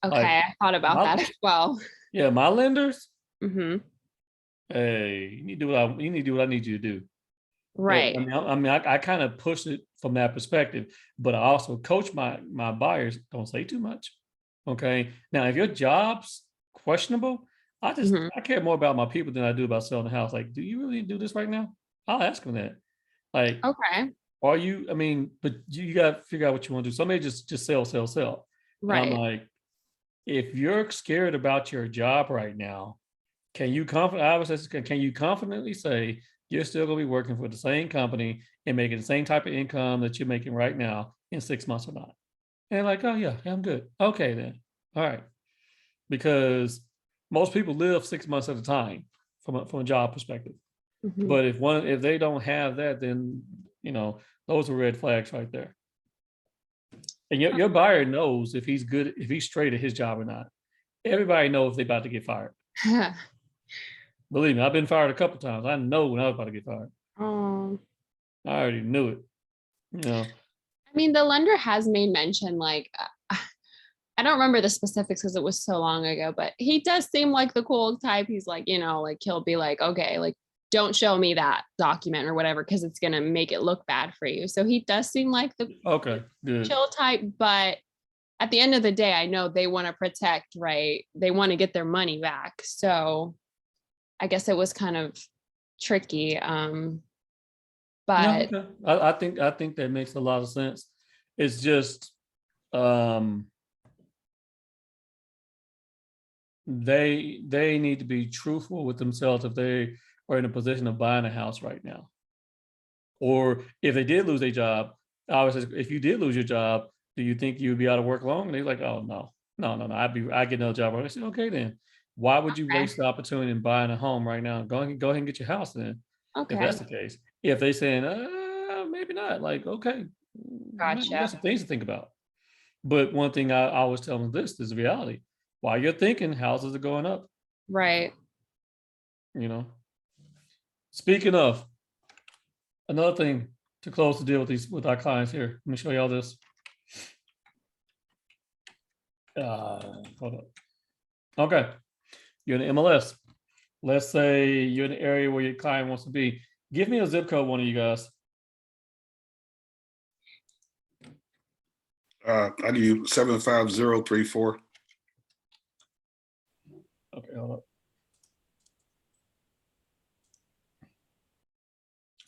Like Okay, I thought about my, that as well. yeah, my lenders, Mhm, hey, you need to do what you need to do what I need you to do. Yeah, right. I kind of push it from that perspective, but I also coach my buyers. Don't say too much. Okay. Now, if your job's questionable, Mhm, I care more about my people than I do about selling the house. Like, do you really do this right now? I'll ask them that. Like, okay, are you? I mean, but you got to figure out what you want to do. Somebody just sell, and I'm right. like, if you're scared about your job right now, can you can you confidently say you're still gonna be working for the same company and making the same type of income that you're making right now in 6 months or not? And like, oh yeah, I'm good. Okay then. All right. Because most people live 6 months at a time from a job perspective. Mhm. But if they don't have that, then those are red flags right there. And your buyer knows if he's good, if he's straight at his job or not. Everybody knows if they're about to get fired. Believe me, I've been fired a couple times. I know when I was about to get fired. Um, I already knew it. You know, I mean, the lender has made mention, like, I don't remember the specifics because it was so long ago, but he does seem like the cool type. He's like, like he'll be like, okay, like, don't show me that document or whatever, because it's gonna make it look bad for you. So he does seem like the okay, good. chill type, but at the end of the day, I know they want to protect, right? They want to get their money back. So I guess it was kind of tricky. Yeah, But okay. I think that makes a lot of sense. It's just um they need to be truthful with themselves if they are in a position of buying a house right now. Or if they did lose a job, I was just, if you did lose your job, do you think you would be out of work long? And they're like, oh no. I'd get another job. I said, okay then. Why would you okay, waste the opportunity in buying a home right now? Go ahead and get your house then, if okay, that's the case. If they saying maybe not, like, okay, we got gotcha. some things to think about. But one thing I always tell them, this is reality. While you're thinking, houses are going up, Right. you know. Speaking of, another thing to close the deal with our clients here. Let me show y'all this. Hold up. Okay, you're in the MLS. Let's say you're in the area where your client wants to be. Give me a zip code, one of you guys. I give you 75034. Okay, hold up.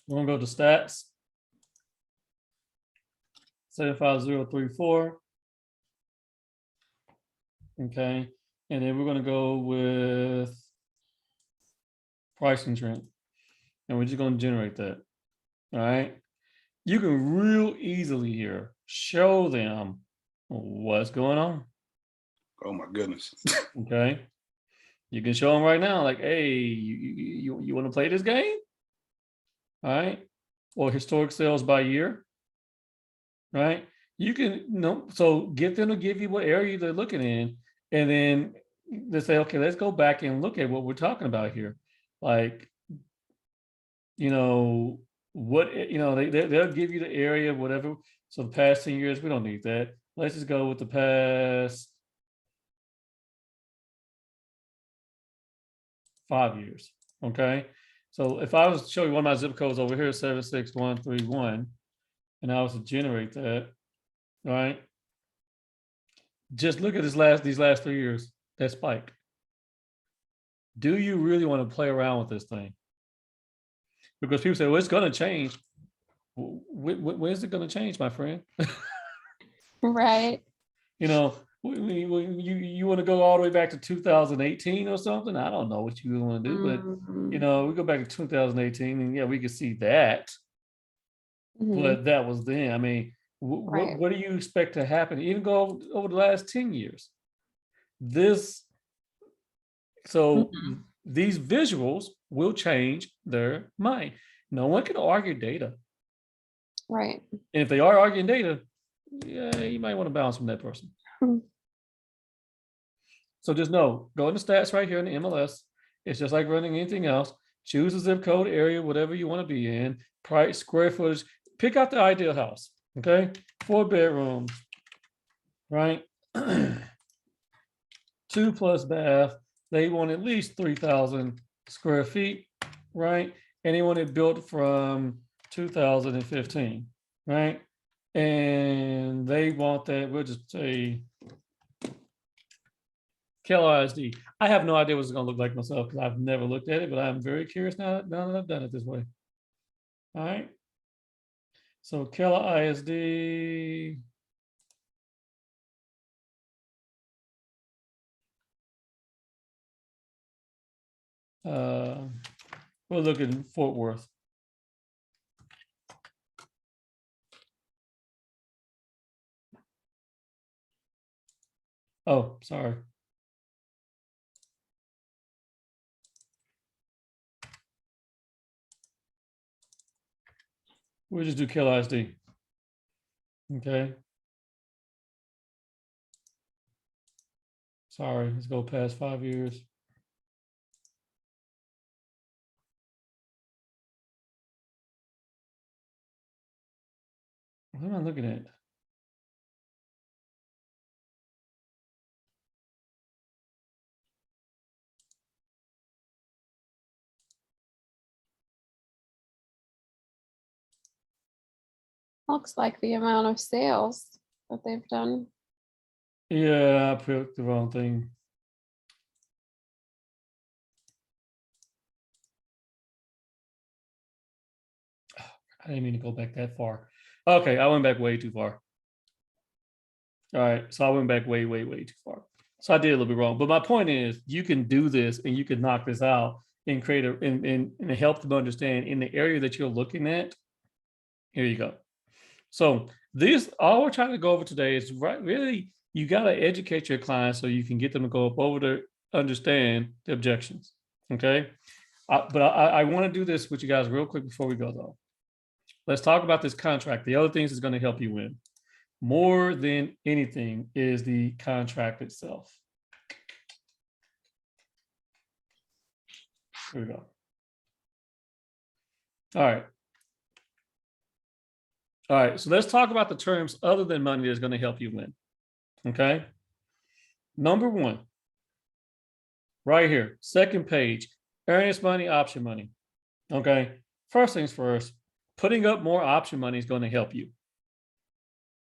We're gonna go to stats. 75034. Okay, and then we're gonna go with pricing trend, and we're just gonna generate that. All right. You can real easily here show them what's going on. Oh my goodness. Okay. You can show them right now, like, hey, you want to play this game? All right. Or historic sales by year. Right. You can so get them to give you what area they're looking in, and then they say, okay, let's go back and look at what we're talking about here. Like, you know, they'll give you the area, whatever. So the past 10 years, we don't need that. Let's just go with the past 5 years. Okay. So if I was to show you one of my zip codes over here, 76131, and I was to generate that, right? Just look at these last 3 years, that spike. Do you really want to play around with this thing? Because people say, well, it's going to change. When's it going to change, my friend? Right. You know, you want to go all the way back to 2018 or something? I don't know what you want to do, but Mhm, we go back to 2018, and yeah, we can see that. mhm, But that was then. I mean, right. what do you expect to happen? Even go over the last 10 years. This So these visuals will change their mind. No one can argue data. Right. And if they are arguing data, yeah, you might want to bounce from that person. So just know, go in the stats right here in the MLS. It's just like running anything else. Choose a zip code, area, whatever you want to be in, price, square footage. Pick out the ideal house, okay? 4 bedrooms, right? 2+ bath. They want at least 3,000 square feet, right? And they want it built from 2015, right? And they want that, we'll just say Keller ISD. I have no idea what it's going to look like myself because I've never looked at it, but I'm very curious now that I've done it this way. All right. So Keller ISD. We'll look in Fort Worth. Oh, sorry. We'll just do Keller ISD. Okay. Sorry, let's go past 5 years. What am I looking at? Looks like the amount of sales that they've done. Yeah, I put the wrong thing. I didn't mean to go back that far. Okay, I went back way too far. All right, so I went back way too far. So I did a little bit wrong. But my point is, you can do this and you can knock this out and create a and help them understand in the area that you're looking at. Here you go. So this, all we're trying to go over today is really, you got to educate your clients so you can get them to go up over to understand the objections. Okay. But I want to do this with you guys real quick before we go though. Let's talk about this contract. The other things is going to help you win. More than anything is the contract itself. Here we go. All right. All right, so let's talk about the terms other than money that's going to help you win. Okay. Number 1, right here, second page, earnest money, option money. Okay. First things first, putting up more option money is going to help you.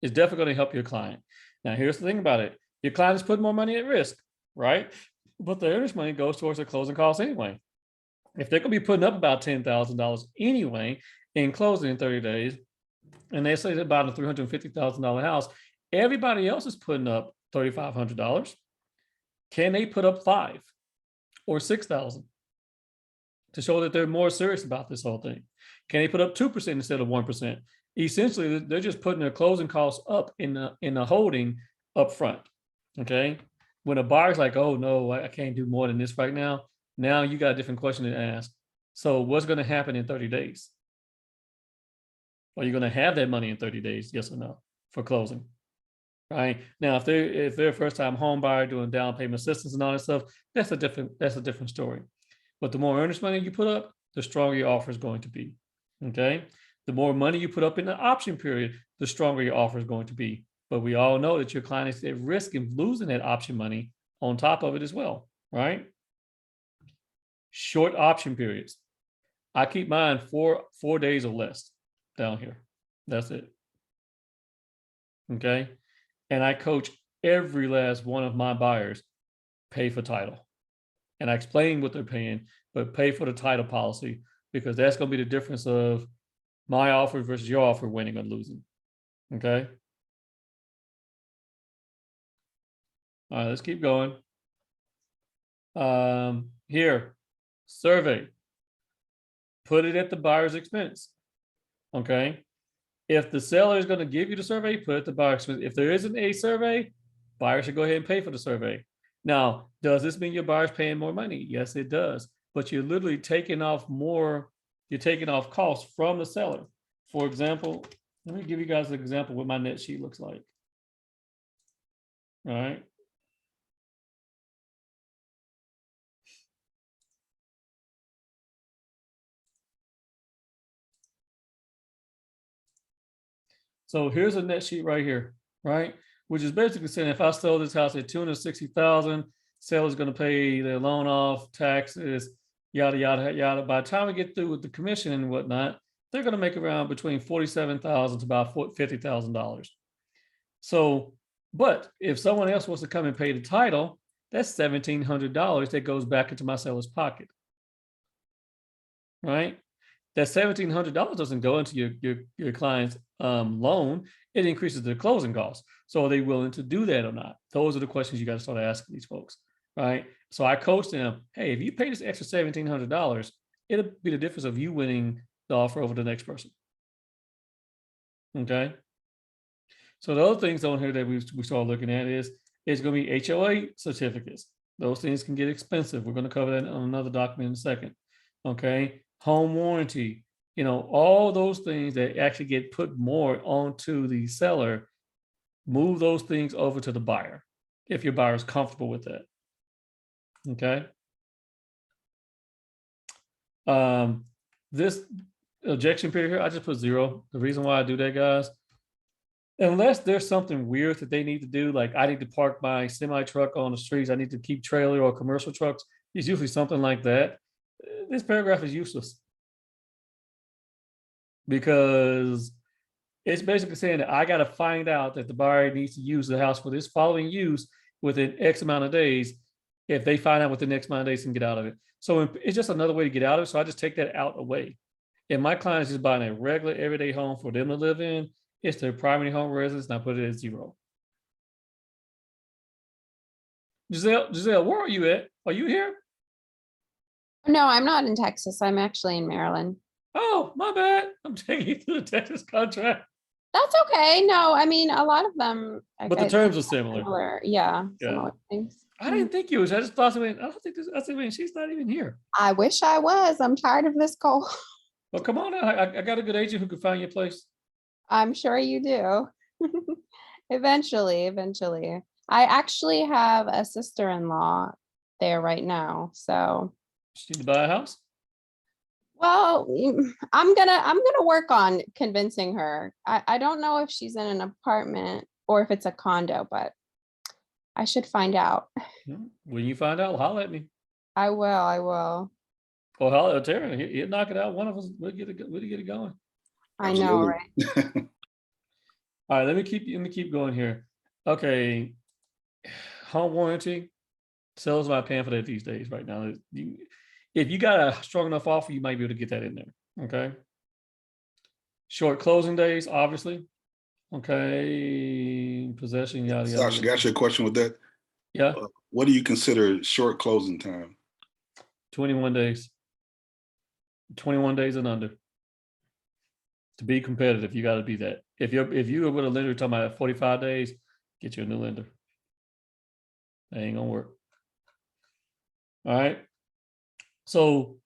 It's definitely going to help your client. Now, here's the thing about it. Your client is putting more money at risk, right? But the earnest money goes towards their closing costs anyway. If they're going to be putting up about $10,000 anyway in closing in 30 days, and they say about a $350,000 house, everybody else is putting up $3,500. Can they put up $5,000 or $6,000 to show that they're more serious about this whole thing? Can they put up 2% instead of 1%? Essentially, they're just putting their closing costs up in the holding up front. Okay. When a buyer's like, oh no, I can't do more than this right now. Now you got a different question to ask. So what's going to happen in 30 days? Are you going to have that money in 30 days? Yes or no for closing? Right now, if they're a first-time home buyer doing down payment assistance and all that stuff, that's a different story. But the more earnest money you put up, the stronger your offer is going to be. Okay, the more money you put up in the option period, the stronger your offer is going to be. But we all know that your client is at risk of losing that option money on top of it as well. Right? Short option periods. I keep mine 4 days or less down here. That's it. Okay. And I coach every last one of my buyers pay for title. And I explain what they're paying, but pay for the title policy, because that's going to be the difference of my offer versus your offer, winning or losing. Okay. All right, let's keep going. Here, survey. Put it at the buyer's expense. Okay. If the seller is going to give you the survey, put it at the buyer's expense. If there isn't a survey, buyer should go ahead and pay for the survey. Now, does this mean your buyer's paying more money? Yes, it does. But you're literally taking off more, you're taking off costs from the seller. For example, let me give you guys an example of what my net sheet looks like. All right. So here's a net sheet right here, right? Which is basically saying if I sell this house at 260,000, seller's going to pay their loan off, taxes, yada, yada, yada. By the time we get through with the commission and whatnot, they're going to make around between 47,000 to about $50,000. So, but if someone else wants to come and pay the title, that's $1,700 that goes back into my seller's pocket, right? That $1,700 doesn't go into your client's loan. It increases their closing costs. So are they willing to do that or not? Those are the questions you got to start asking these folks, right? So I coach them, hey, if you pay this extra $1,700, it'll be the difference of you winning the offer over the next person. Okay. So the other things on here that we start looking at is it's going to be HOA certificates. Those things can get expensive. We're going to cover that on another document in a second. Okay. Home warranty, you know, all those things that actually get put more onto the seller, move those things over to the buyer if your buyer is comfortable with that. Okay. This ejection period here, I just put 0. The reason why I do that, guys, unless there's something weird that they need to do, like I need to park my semi truck on the streets, I need to keep trailer or commercial trucks, it's usually something like that. This paragraph is useless because it's basically saying that I got to find out that the buyer needs to use the house for this following use within X amount of days. If they find out within X amount of days and get out of it. So it's just another way to get out of it. So I just take that out away. If my client is just buying a regular everyday home for them to live in, it's their primary home residence, and I put it at 0. Giselle, where are you at? Are you here? No, I'm not in Texas. I'm actually in Maryland. Oh, my bad. I'm taking you through the Texas contract. That's okay. No, I mean, a lot of them. But the terms are similar. Yeah. Yeah. Similar things. I didn't think you was. I just thought, I don't think this, I said, man, she's not even here. I wish I was. I'm tired of this call. Well, come on out. I got a good agent who can find your place. I'm sure you do. Eventually. I actually have a sister-in-law there right now. So. She need to buy a house? Well, I'm gonna work on convincing her. I don't know if she's in an apartment or if it's a condo, but I should find out. When you find out, holler at me. I will. Or holler at Terry. He'll knock it out. One of us will get it going. I know, right? All right, let me keep going here. Okay. Home warranty. Sellers are not paying for that these days right now. If you got a strong enough offer, you might be able to get that in there. Okay. Short closing days, obviously. Okay. Possession, yada, yada. Sascha, got you a question with that? Yeah. What do you consider short closing time? 21 days. 21 days and under. To be competitive, you got to be that. If you're with a lender talking about 45 days, get you a new lender. That ain't gonna work. All right. So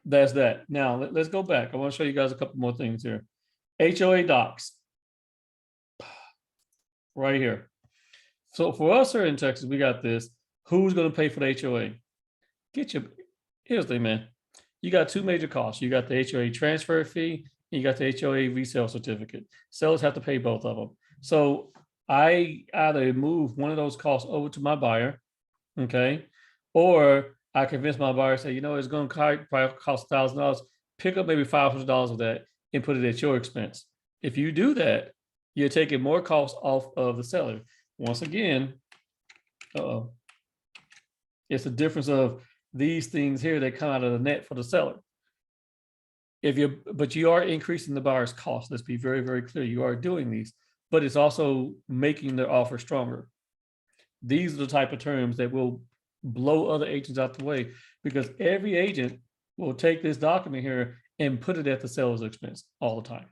that's that. Now let's go back. I want to show you guys a couple more things here. HOA docs. Right here. So for us here in Texas, we got this. Who's going to pay for the HOA? Here's the thing, man. You got 2 major costs. You got the HOA transfer fee, and you got the HOA resale certificate. Sellers have to pay both of them. So I either move one of those costs over to my buyer, okay, or I convince my buyer, say, you know, it's going to probably cost $1,000. Pick up maybe $500 of that and put it at your expense. If you do that, you're taking more costs off of the seller. Once again, it's the difference of these things here that come out of the net for the seller. But you are increasing the buyer's cost. Let's be very, very clear. You are doing these, but it's also making their offer stronger. These are the type of terms that will blow other agents out the way, because every agent will take this document here and put it at the seller's expense all the time.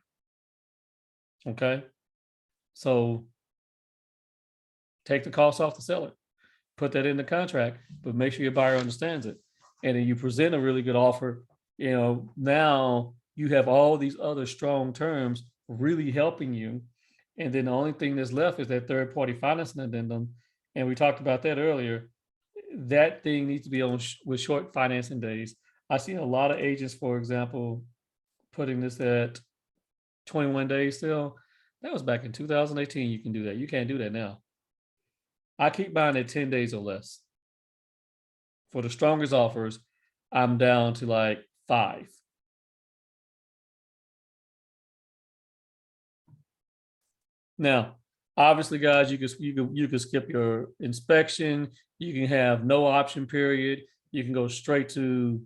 Okay. So take the cost off the seller, put that in the contract, but make sure your buyer understands it. And then you present a really good offer. You know, now you have all these other strong terms really helping you. And then the only thing that's left is that third party financing addendum. And we talked about that earlier. That thing needs to be on with short financing days. I see a lot of agents, for example, putting this at 21 days still. That was back in 2018. You can do that. You can't do that now. I keep buying at 10 days or less. For the strongest offers, I'm down to like 5. Now, obviously, guys, you can skip your inspection. You can have no option period. You can go straight to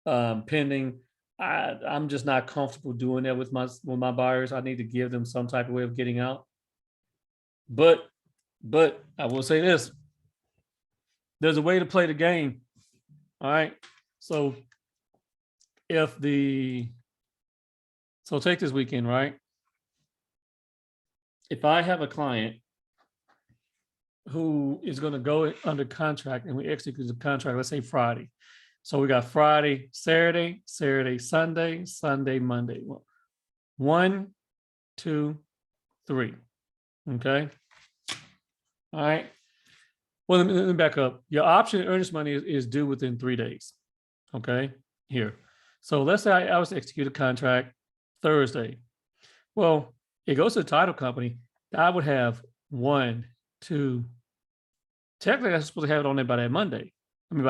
pending. I'm just not comfortable doing that with my buyers. I need to give them some type of way of getting out. But I will say this: there's a way to play the game. All right. So take this weekend, right? If I have a client who is going to go under contract and we execute the contract, let's say Friday. So we got Friday, Saturday, Sunday, Monday. 1, 2, 3. Okay. All right. Well, let me back up. Your option earnest money is due within 3 days. Okay. Here. So let's say I was to execute a contract Thursday. Well, it goes to the title company. I would have 1, 2. Technically, I'm supposed to have it on there by that Monday. I mean,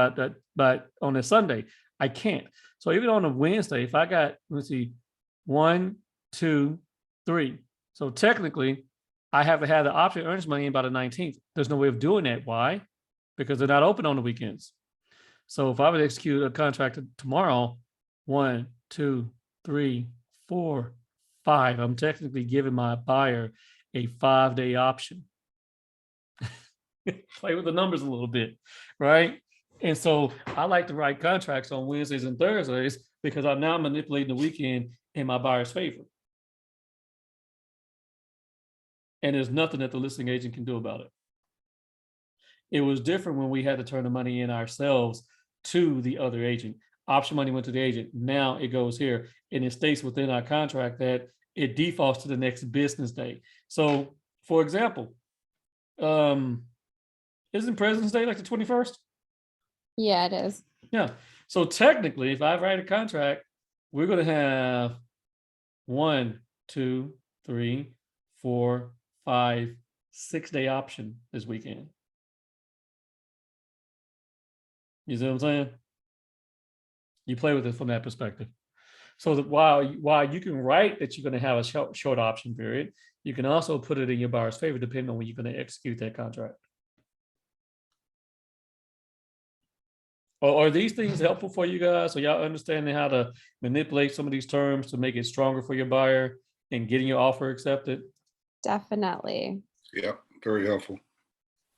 but on a Sunday, I can't. So even on a Wednesday, if I got, let's see, 1, 2, 3. So technically, I have to have the option earnest money in by the 19th. There's no way of doing that. Why? Because they're not open on the weekends. So if I would execute a contract tomorrow, 1, 2, 3, 4, 5, I'm technically giving my buyer a 5-day option. Play with the numbers a little bit, right? And so I like to write contracts on Wednesdays and Thursdays because I'm now manipulating the weekend in my buyer's favor. And there's nothing that the listing agent can do about it. It was different when we had to turn the money in ourselves to the other agent. Option money went to the agent. Now it goes here, and it states within our contract that it defaults to the next business day. So, for example, isn't President's Day like the 21st? Yeah, it is. Yeah. So technically, if I write a contract, we're going to have 1, 2, 3, 4, 5, 6-day option this weekend. You see what I'm saying? You play with it from that perspective. So that while you can write that you're going to have a short option period, you can also put it in your buyer's favor depending on when you're going to execute that contract. Are these things helpful for you guys? So y'all understanding how to manipulate some of these terms to make it stronger for your buyer and getting your offer accepted? Definitely. Yeah, very helpful.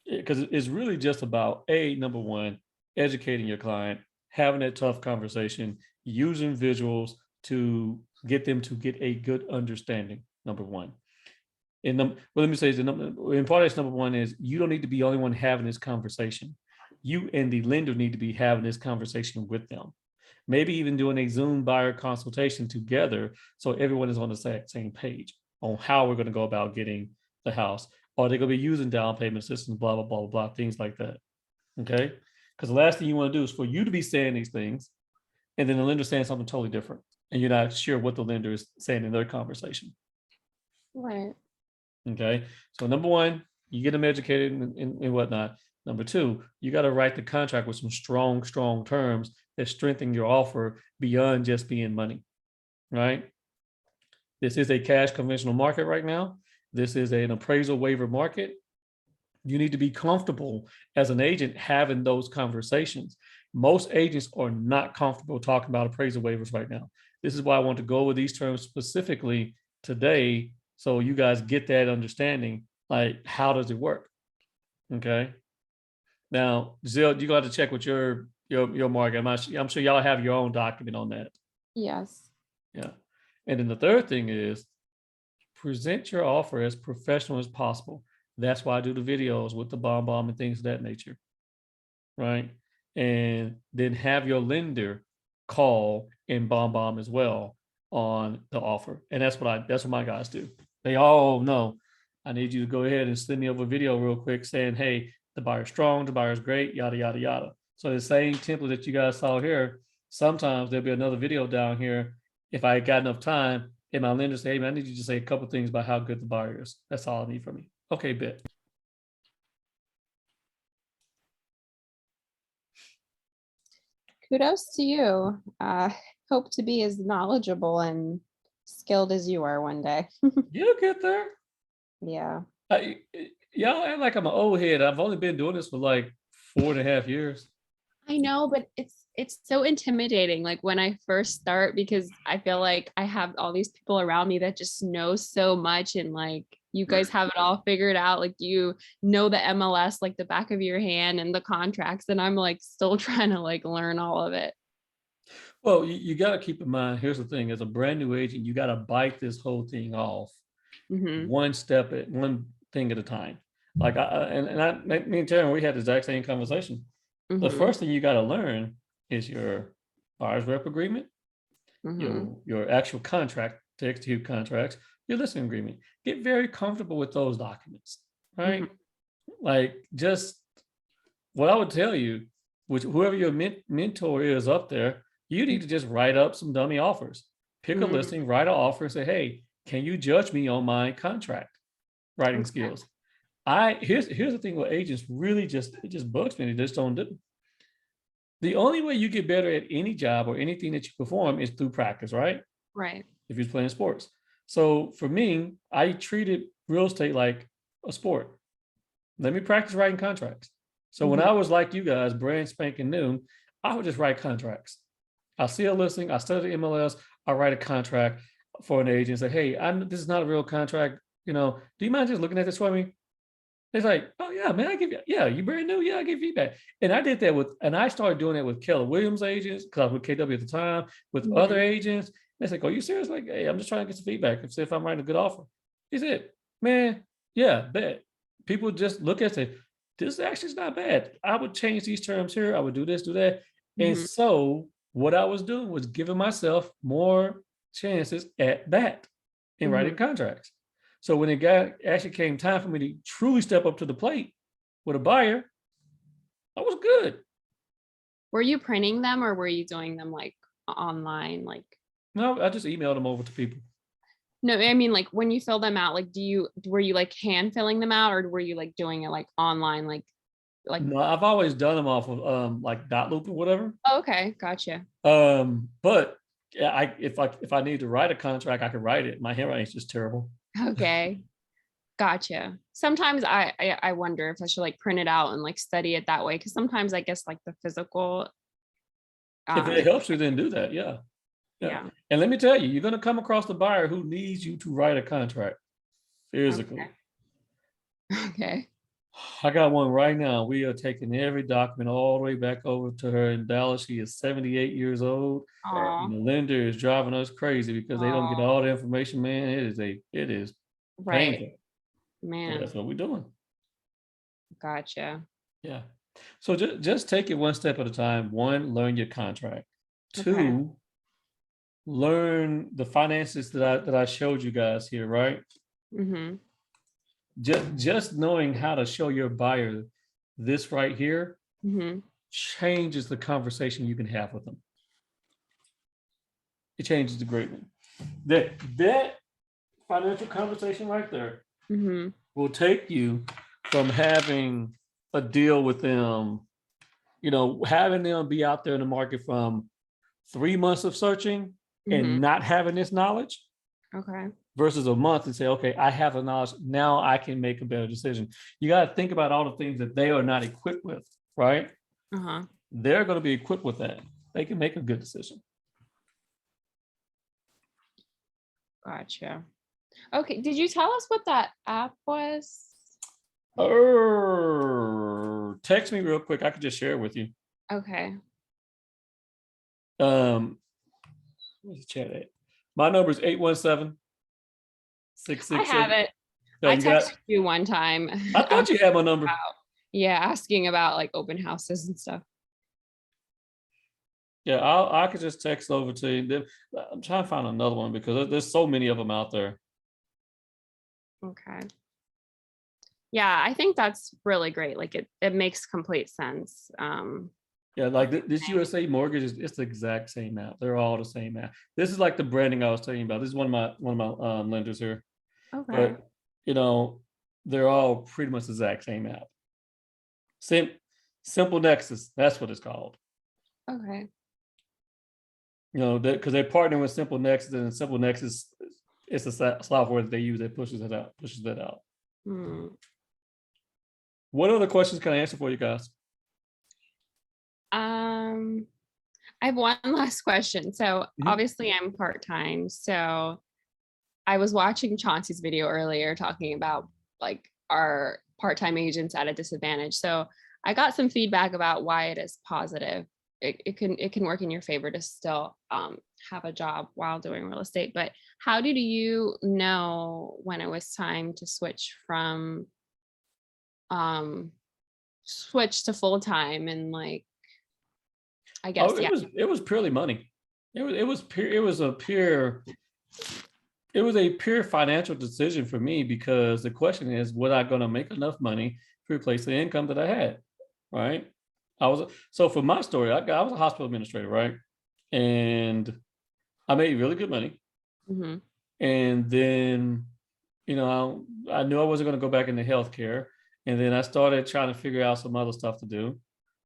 Because it's really just about number one, educating your client, having that tough conversation, using visuals to get them to get a good understanding. Number one. And let me say, in part of this, number one is you don't need to be the only one having this conversation. You and the lender need to be having this conversation with them. Maybe even doing a Zoom buyer consultation together so everyone is on the same page on how we're going to go about getting the house. Are they going to be using down payment systems, blah, blah, blah, blah, blah, things like that. Okay? Because the last thing you want to do is for you to be saying these things and then the lender saying something totally different and you're not sure what the lender is saying in their conversation. Right. Okay? So number one, you get them educated and whatnot. Number two, you got to write the contract with some strong terms that strengthen your offer beyond just being money, right? This is a cash conventional market right now. This is an appraisal waiver market. You need to be comfortable as an agent having those conversations. Most agents are not comfortable talking about appraisal waivers right now. This is why I want to go with these terms specifically today so you guys get that understanding, like how does it work, okay? Now, Zil, you got to check with your market. I'm sure y'all have your own document on that. Yes. Yeah. And then the third thing is present your offer as professional as possible. That's why I do the videos with the bomb and things of that nature. right? And then have your lender call and bomb as well on the offer. And that's what my guys do. They all know, I need you to go ahead and send me over a video real quick saying, hey, the buyer's strong, the buyer's great, yada, yada, yada. So the same template that you guys saw here, sometimes there'll be another video down here. If I got enough time, and my lender say, hey, man, I need you to say a couple things about how good the buyer is. That's all I need from you. Okay, bet. Kudos to you. Hope to be as knowledgeable and skilled as you are one day. You'll get there. Yeah. Y'all act like I'm an old head. I've only been doing this for like 4.5 years. I know, but it's so intimidating, like when I first start, because I feel like I have all these people around me that just know so much, and like you guys have it all figured out. Like you know the MLS like the back of your hand and the contracts, and I'm like still trying to like learn all of it. Well, you got to keep in mind, here's the thing, as a brand new agent, you got to bite this whole thing off one thing at a time. Like me and Taryn, we had the exact same conversation. The first thing you got to learn is your buyer's rep agreement, your actual contract to execute contracts, your listing agreement. Get very comfortable with those documents, right? Like just what I would tell you, which whoever your mentor is up there, you need to just write up some dummy offers. Pick a listing, write an offer, and say, hey, can you judge me on my contract writing skills? Here's the thing with agents, really it just bugs me. They just don't do. The only way you get better at any job or anything that you perform is through practice, right? Right. If you're playing sports. So for me, I treated real estate like a sport. Let me practice writing contracts. So when I was like you guys, brand spanking new, I would just write contracts. I see a listing, I study the MLS, I write a contract for an agent, say, hey, this is not a real contract. Do you mind just looking at this for me? It's like, oh yeah, man, you brand new, yeah, I give feedback. And I did that and I started doing that with Keller Williams agents, because I was with KW at the time, with other agents. They said, are you serious? Like, hey, I'm just trying to get some feedback and see if I'm writing a good offer. He said, man, yeah, bet. People just look at it, this actually is not bad. I would change these terms here. I would do this, do that. And so what I was doing was giving myself more chances at bat in writing contracts. So when it actually came time for me to truly step up to the plate with a buyer, I was good. Were you printing them or were you doing them like online? Like, no, I just emailed them over to people. No, I mean, like when you fill them out, like, were you like hand filling them out, or were you like doing it like online? Like, no, I've always done them off of like dot-loop or whatever. Oh, okay, gotcha. But yeah, if I need to write a contract, I can write it. My handwriting is just terrible. Okay, gotcha. Sometimes I wonder if I should like print it out and like study it that way, because sometimes I guess like the physical. If it helps you, then do that. Yeah. And let me tell you, you're going to come across the buyer who needs you to write a contract physically. Okay. I got one right now. We are taking every document all the way back over to her in Dallas. She is 78 years old. And the lender is driving us crazy because they don't get all the information, man. It is right. painful. Man. But that's what we're doing. Gotcha. Yeah. So just take it one step at a time. One, learn your contract. Two, learn the finances that I showed you guys here, right? Just knowing how to show your buyer this right here changes the conversation you can have with them. It changes the greatly. That financial conversation right there will take you from having a deal with them, having them be out there in the market from 3 months of searching and not having this knowledge. Okay. Versus a month and say, okay, I have the knowledge. Now I can make a better decision. You got to think about all the things that they are not equipped with, right? They're going to be equipped with that. They can make a good decision. Gotcha. Okay. Did you tell us what that app was? Text me real quick. I could just share it with you. Okay. Where's the chat at? My number is 817-667. I have it. I texted you one time. I thought you had my number. Yeah, asking about like open houses and stuff. Yeah, I could just text over to you. I'm trying to find another one because there's so many of them out there. Okay. Yeah, I think that's really great. Like it makes complete sense. Yeah, like this USA mortgage it's the exact same app. They're all the same app. This is like the branding I was telling you about. This is one of my lenders here. Okay. But they're all pretty much the exact same app. Simple Nexus, that's what it's called. Okay. Because they're partnering with Simple Nexus, and Simple Nexus it's a software that they use that pushes that out. Hmm. What other questions can I answer for you guys? I have one last question. So obviously I'm part-time. So I was watching Chauncey's video earlier talking about like our part-time agents at a disadvantage. So I got some feedback about why it is positive. It can work in your favor to still have a job while doing real estate. But how did you know when it was time to switch to full-time and like, I guess, It was purely money. It was a pure financial decision for me, because the question is, was I going to make enough money to replace the income that I had? Right. So for my story, I was a hospital administrator, right? And I made really good money. Mm-hmm. And then, I knew I wasn't going to go back into healthcare. And then I started trying to figure out some other stuff to do.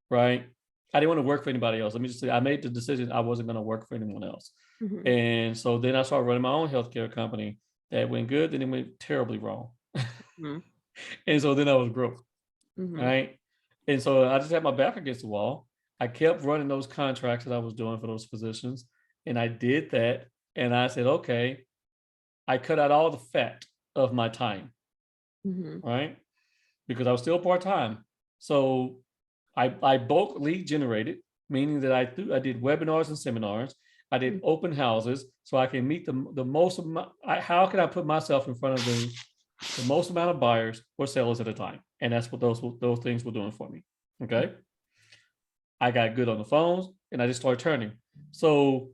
Right. I didn't want to work for anybody else. Let me just say, I made the decision I wasn't going to work for anyone else. Mm-hmm. And so then I started running my own healthcare company. That went good, then it went terribly wrong. Mm-hmm. And so then I was broke. Mm-hmm. Right. And so I just had my back against the wall. I kept running those contracts that I was doing for those positions. And I did that. And I said, okay, I cut out all the fat of my time. Mm-hmm. Right. Because I was still part-time. So I bulk lead generated, meaning that I did webinars and seminars. I did open houses so I can meet the most amount. How can I put myself in front of the most amount of buyers or sellers at a time? And that's what those things were doing for me. Okay. I got good on the phones and I just started turning. So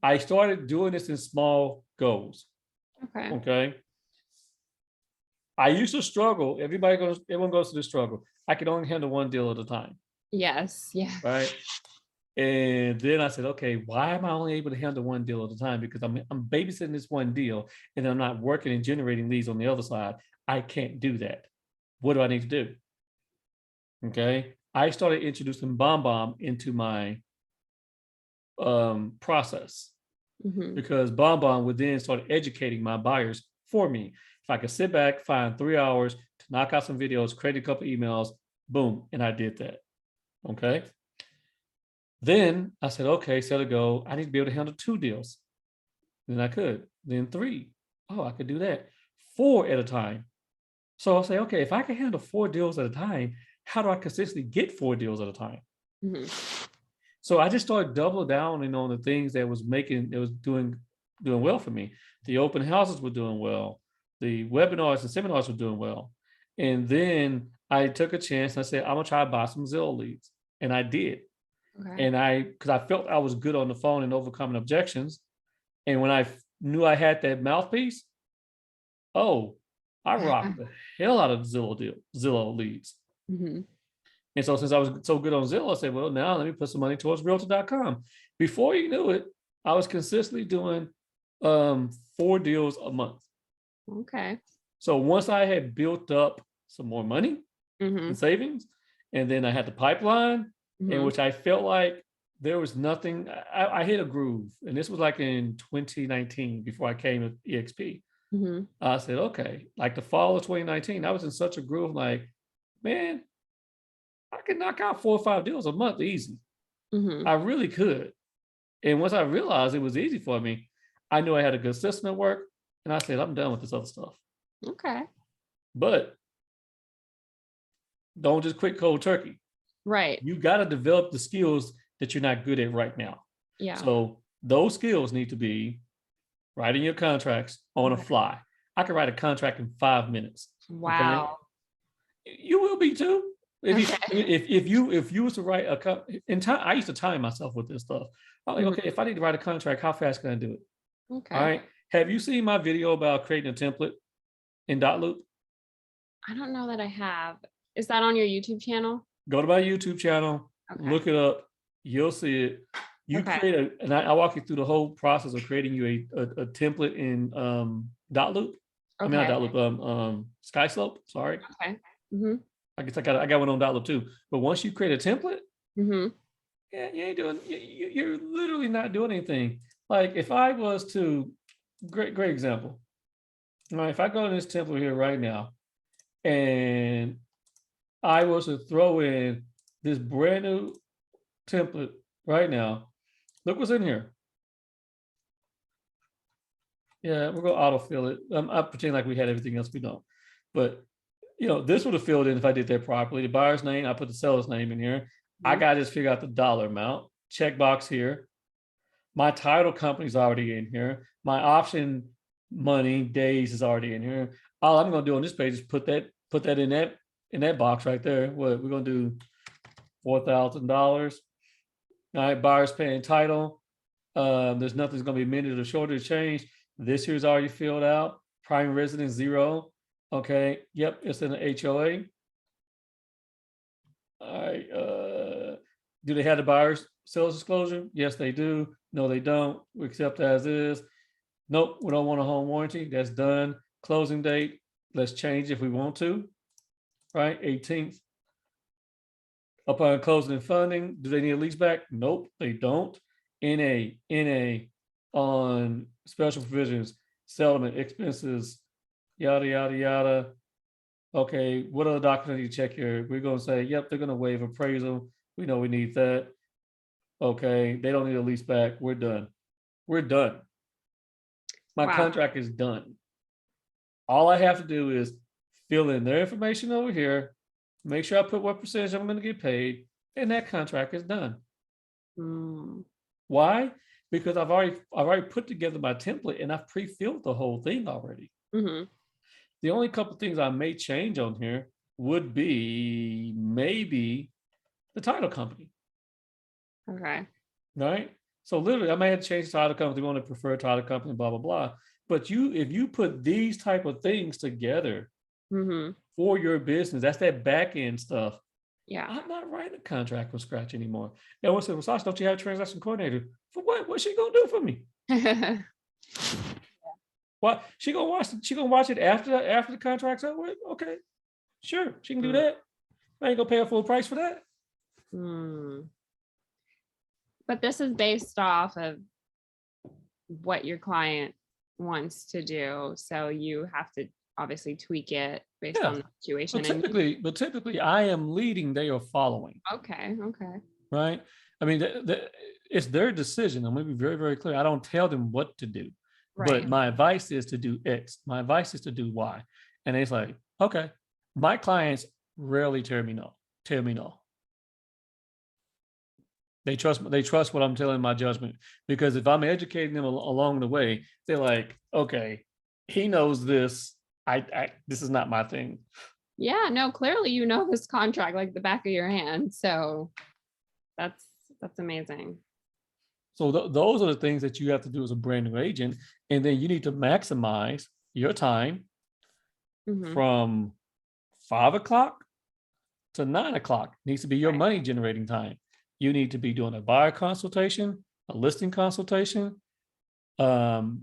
I started doing this in small goals. Okay. Okay. I used to struggle. Everyone goes through this struggle. I could only handle one deal at a time. Yes. Yeah. Right. And then I said, okay, why am I only able to handle one deal at a time? Because I'm babysitting this one deal and I'm not working and generating leads on the other side. I can't do that. What do I need to do? Okay. I started introducing BombBomb into my process, because BombBomb would then start educating my buyers for me. If I could sit back, find 3 hours to knock out some videos, create a couple emails, boom, and I did that. Okay. Then I said, okay, set a goal. I need to be able to handle 2 deals. Then I could. Then 3. Oh, I could do that. 4 at a time. So I'll say, okay, if I can handle 4 deals at a time, how do I consistently get 4 deals at a time? Mm-hmm. So I just started double downing on the things that was doing well for me. The open houses were doing well. The webinars and seminars were doing well. And then I took a chance and I said, I'm gonna try to buy some Zillow leads. And I did. Okay. And because I felt I was good on the phone and overcoming objections. And when I knew I had that mouthpiece, I rocked the hell out of Zillow leads. Mm-hmm. And so since I was so good on Zillow, I said, well, now let me put some money towards Realtor.com. Before you knew it, I was consistently doing 4 deals a month. Okay. So once I had built up some more money and savings, and then I had the pipeline, in which I felt like there was nothing, I hit a groove. And this was like in 2019 before I came to EXP. I said, okay, like the fall of 2019, I was in such a groove, like, man, I could knock out 4 or 5 deals a month easy. I really could. And once I realized it was easy for me, I knew I had a good system at work. And I said, I'm done with this other stuff. Okay. But don't just quit cold turkey. Right. You got to develop the skills that you're not good at right now. Yeah. So those skills need to be writing your contracts on a fly. I can write a contract in 5 minutes. Wow. Okay? You will be too. If you was to write in time, I used to time myself with this stuff. I'm like, okay, if I need to write a contract, how fast can I do it? Okay. All right. Have you seen my video about creating a template in Dotloop? I don't know that I have. Is that on your YouTube channel? Go to my YouTube channel, Okay. look it up. You'll see it. You create and I walk you through the whole process of creating you a template in Dotloop. I mean, not Dotloop, SkySlope. Sorry. Okay. Mm-hmm. I guess I got one on Dotloop too. But once you create a template, Mm-hmm. yeah, you ain't doing. You're literally not doing anything. Like if I was to, great example. All right, if I go to this template here right now, and I was to throw in this brand new template right now, look what's in here. Yeah, we're gonna autofill it. I pretend like we had everything else, we don't. But this would have filled in if I did that properly. The buyer's name, I put the seller's name in here. I gotta just figure out the dollar amount. Checkbox here. My title company's already in here. My option money days is already in here. All I'm gonna do on this page is put that in that box right there. What we're gonna do, $4,000. All right, buyer's paying title. There's nothing's gonna be amended or shorted or changed. This here's already filled out. Prime residence 0. Okay. Yep, it's in the HOA. All right. Do they have the buyer's sales disclosure? Yes, they do. No, they don't. We accept as is. Nope, we don't want a home warranty. That's done. Closing date. Let's change if we want to. Right, 18th. Upon closing and funding, do they need a lease back? Nope, they don't. NA on special provisions, settlement expenses, yada yada yada. Okay, what other documents I need to check here? We're gonna say, yep, they're gonna waive appraisal. We know we need that. Okay, they don't need a lease back. We're done. We're done. My contract is done. All I have to do is fill in their information over here, make sure I put what percentage I'm gonna get paid, and that contract is done. Why? Because I've already put together my template and I've pre-filled the whole thing already. The only couple things I may change on here would be maybe the title company. Okay. Right. So literally I may have to change the title company. We want to prefer title company, blah, blah, blah. But if you put these type of things together for your business, that's that back end stuff. Yeah. I'm not writing a contract from scratch anymore. And I said, well, Sascha, don't you have a transaction coordinator? For what? What's she gonna do for me? What? She gonna watch it after the contract's over with? Okay, sure, she can do that. I ain't gonna pay a full price for that. But this is based off of what your client wants to do, so you have to obviously tweak it based on the situation. But typically, I am leading; they are following. Okay. Right. I mean, it's their decision. I'm going to be very, very clear. I don't tell them what to do, but my advice is to do X. My advice is to do Y. And it's like, okay, my clients rarely tell me no. They trust what I'm telling my judgment, because if I'm educating them along the way, they're like, okay, he knows this. This is not my thing. Yeah, no, clearly you know this contract like the back of your hand. So that's amazing. So those are the things that you have to do as a brand new agent. And then you need to maximize your time from 5 o'clock to 9 o'clock. Needs to be your money generating time. You need to be doing a buyer consultation, a listing consultation. You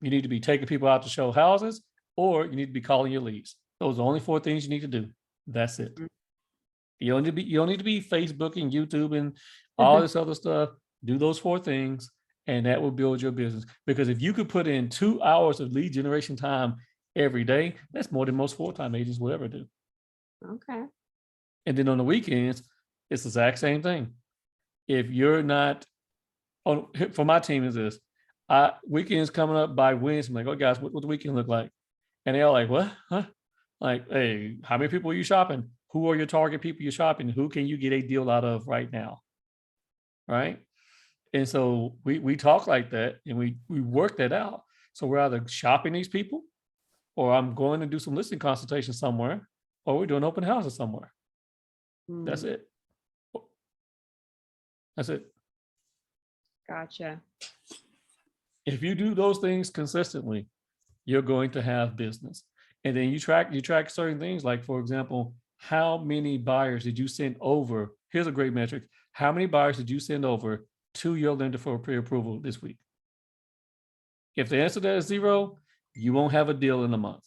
need to be taking people out to show houses, or you need to be calling your leads. Those are the only 4 things you need to do. That's it. You don't need to be Facebooking, YouTube, and all this other stuff. Do those 4 things, and that will build your business. Because if you could put in 2 hours of lead generation time every day, that's more than most full-time agents will ever do. Okay. And then on the weekends, it's the exact same thing. If you're not for my team is this, weekends coming up by Wednesday, I'm like, oh guys, what the weekend look like? And they're like, what? Huh? Like, hey, how many people are you shopping? Who are your target people you're shopping? Who can you get a deal out of right now? Right. And so we talk like that, and we work that out. So we're either shopping these people, or I'm going to do some listing consultation somewhere, or we're doing open houses somewhere. That's Mm, it. That's it. Gotcha. If you do those things consistently, you're going to have business. And then you track certain things, like, for example, how many buyers did you send over? Here's a great metric. How many buyers did you send over to your lender for pre-approval this week? If the answer to that is 0, you won't have a deal in a month,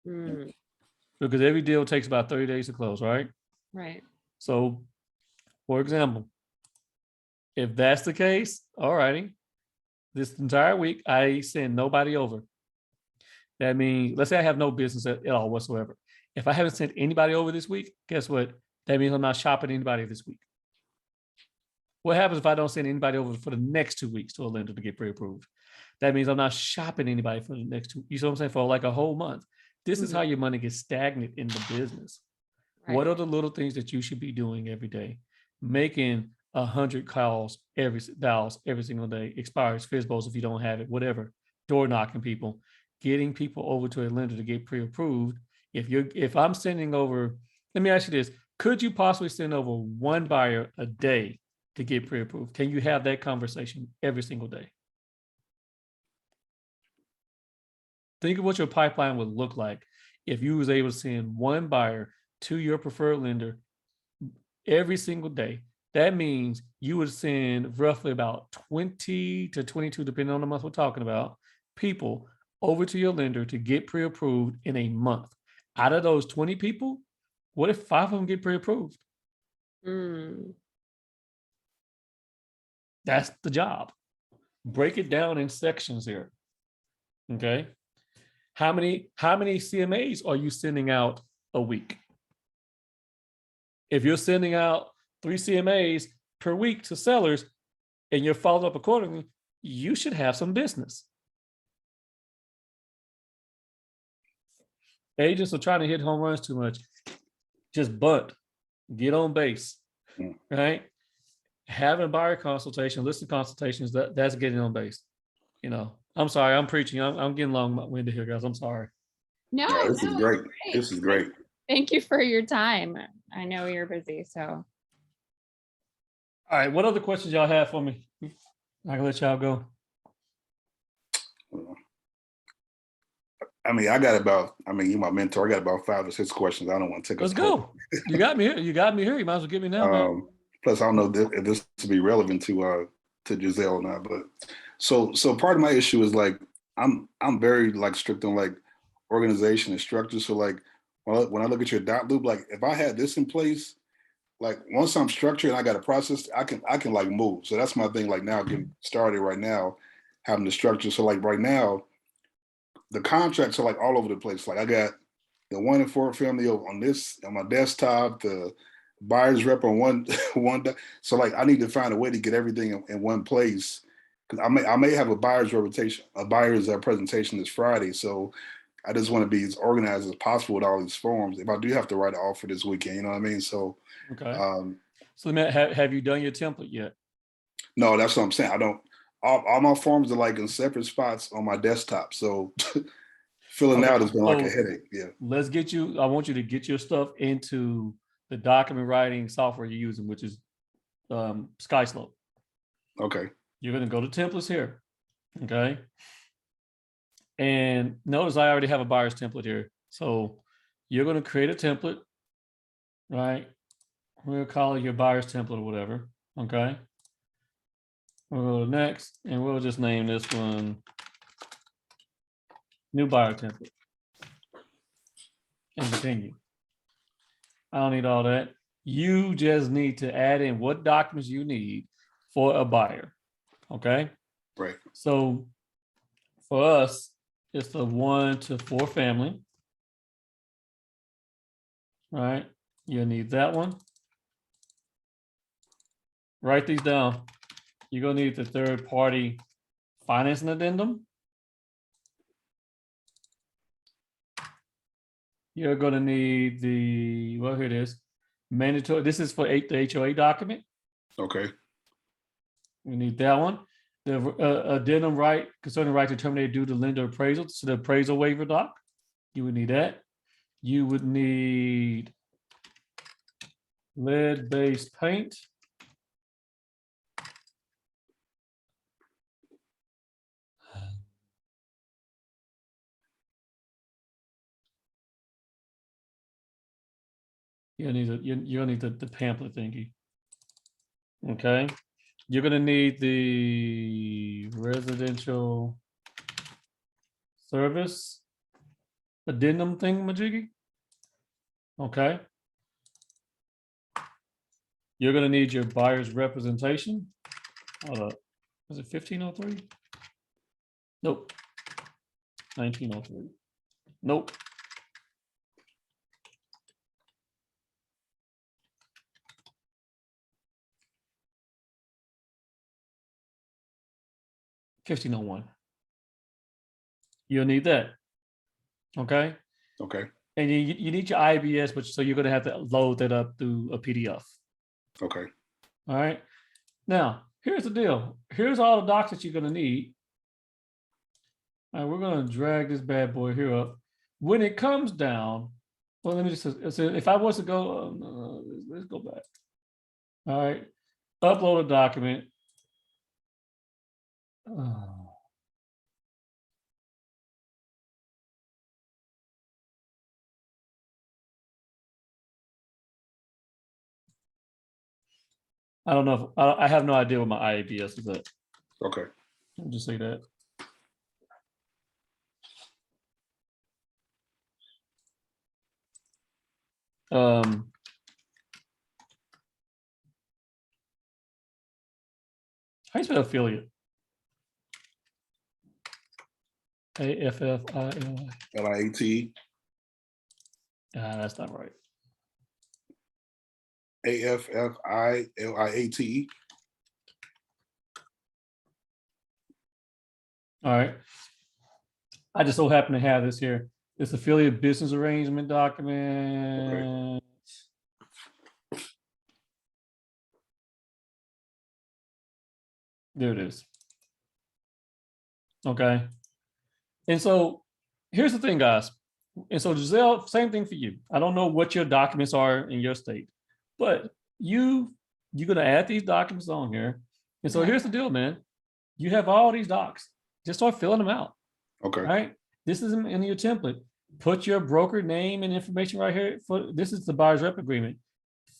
Mm, because every deal takes about 30 days to close, right? right. So, for example, if that's the case, all righty, this entire week, I send nobody over. That means, let's say I have no business at all whatsoever. If I haven't sent anybody over this week, guess what? That means I'm not shopping anybody this week. What happens if I don't send anybody over for the next 2 weeks to a lender to get pre-approved? That means I'm not shopping anybody for the next 2, you see what I'm saying, for like a whole month. This is how your money gets stagnant in the business. What Right. are the little things that you should be doing every day? Making 100 calls every single day, expires, FISBOs if you don't have it, whatever, door knocking people, getting people over to a lender to get pre-approved. If I'm sending over, let me ask you this, could you possibly send over one buyer a day to get pre-approved? Can you have that conversation every single day? Think of what your pipeline would look like if you was able to send one buyer to your preferred lender every single day. That means you would send roughly about 20 to 22, depending on the month we're talking about, people over to your lender to get pre-approved in a month. Out of those 20 people, what if 5 of them get pre-approved? Mm, That's the job. Break it down in sections here. Okay. How many CMAs are you sending out a week? If you're sending out 3 CMAs per week to sellers and you're followed up accordingly, you should have some business. Agents are trying to hit home runs too much. Just bunt, get on base, right? Having a buyer consultation, listing consultations, that's getting on base. You know, I'm sorry, I'm preaching. I'm getting long-winded here, guys. I'm sorry. no, Yeah, this is no, great. it's This is great. Thank you for your time. I know you're busy, so. All right, what other questions y'all have for me? I can let y'all go. I mean, you're my mentor. I got about 5 or 6 questions. I don't want to take Let's up. go. You got me here. You got me here. You might as well get me now, man. Plus, I don't know if this will be relevant to Giselle or not. But so part of my issue is like I'm very like strict on like organization and structure. So like when I look at your dot loop, like if I had this in place, like once I'm structured and I got a process, I can like move. So that's my thing. Like now getting started right now, having the structure. So like right now, the contracts are like all over the place. Like I got the 1 and 4 family on my desktop, the buyer's rep on one. So like I need to find a way to get everything in one place. Cause I may have a buyer's presentation this Friday. So I just want to be as organized as possible with all these forms. If I do have to write an offer this weekend, you know what I mean? So, okay. So have you done your template yet? No, that's what I'm saying. I don't, all my forms are like in separate spots on my desktop. So filling out has been like a headache. Yeah. I want you to get your stuff into the document writing software you're using, which is SkySlope. Okay. You're going to go to templates here. Okay. And notice I already have a buyer's template here. So you're going to create a template, right? We'll call it your buyer's template or whatever. Okay. We'll go to next and we'll just name this one new buyer template and continue. I don't need all that. You just need to add in what documents you need for a buyer. Okay. Right. So for us, it's the 1 to 4 family. Right. You'll need that one. Write these down. You're going to need the third party financing addendum. You're going to need here it is, mandatory. This is for the HOA document. Okay. We need that one. The addendum right concerning right to terminate due to lender appraisal. So the appraiser waiver doc. You would need that. You would need lead-based paint. You need you're gonna need the pamphlet thingy. Okay. You're gonna need the residential service addendum thing, Majiggy. Okay. You're gonna need your buyer's representation. Hold up. Is it 1503? Nope. 1903. Nope. $1501. You'll need that. Okay. Okay. And you need your IBS, but so you're going to have to load that up through a PDF. Okay. All right. Now, here's the deal. Here's all the docs that you're going to need. All right, we're going to drag this bad boy here up. When it comes down, well, let me just say, if I was to go, let's go back. All right. Upload a document. I don't know if I have no idea what my IABS is at. Okay. I'll just say that. How you spell affiliate? AFFILI. LIAT. That's not right. AFFILIATE. All right. I just so happen to have this here. This affiliate business arrangement document. There it is. Okay. And so here's the thing, guys. And so Giselle, same thing for you. I don't know what your documents are in your state, but you're going to add these documents on here. And so here's the deal, man. You have all these docs. Just start filling them out. Okay. All right. This is in your template. Put your broker name and information right here. This is the buyer's rep agreement.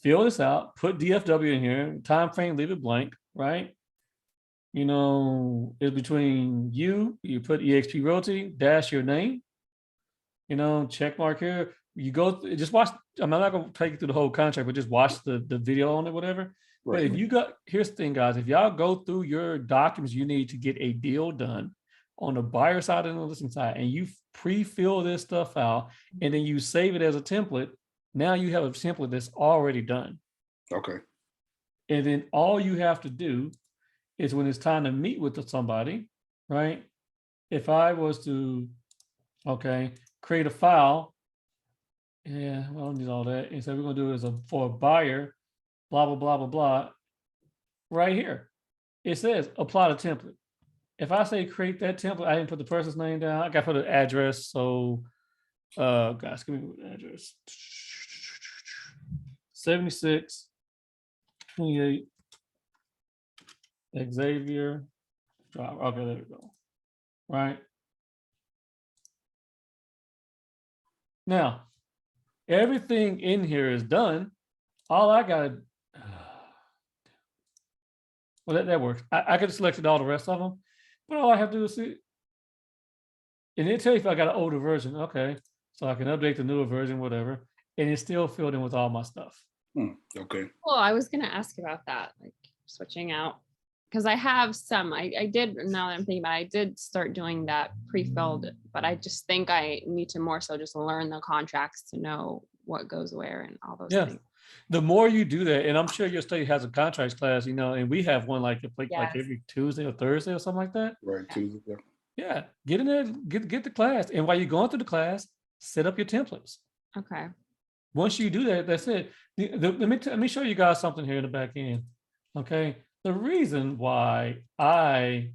Fill this out. Put DFW in here. Time frame, leave it blank. Right. You know, it's between you put EXP Realty, dash your name. You know, check mark here. You go just watch. I'm not going to take you through the whole contract, but just watch the video on it, whatever. Right. But if you got, here's the thing, guys. If y'all go through your documents you need to get a deal done on the buyer side and the listing side, and you pre-fill this stuff out, and then you save it as a template, now you have a template that's already done. Okay. And then all you have to do is when it's time to meet with somebody, right? If I was to, okay, create a file, yeah, well, I don't need all that. And so we're going to do it for a buyer, blah, blah, blah, blah, blah. Right here, it says apply the template. If I say create that template, I didn't put the person's name down. I got to put an address. So, guys, give me the address. 76, 28, Xavier Drive. Okay, there we go. Right. Now, everything in here is done. All I got to, well, that works. I could have selected all the rest of them, but all I have to do is see, and it tell you if I got an older version. Okay, so I can update the newer version, whatever, and it's still filled in with all my stuff. Okay. Well, I was going to ask about that, like switching out, because I have some, I did, now that I'm thinking about it, I did start doing that pre-filled, but I just think I need to more so just learn the contracts to know what goes where and all those things. The more you do that, and I'm sure your state has a contracts class, you know, and we have one like every Tuesday or Thursday or something like that. Right, Tuesday. Yeah. Yeah, get in there, get the class, and while you're going through the class, set up your templates. Okay. Once you do that, that's it. Let me show you guys something here in the back end. Okay, the reason why I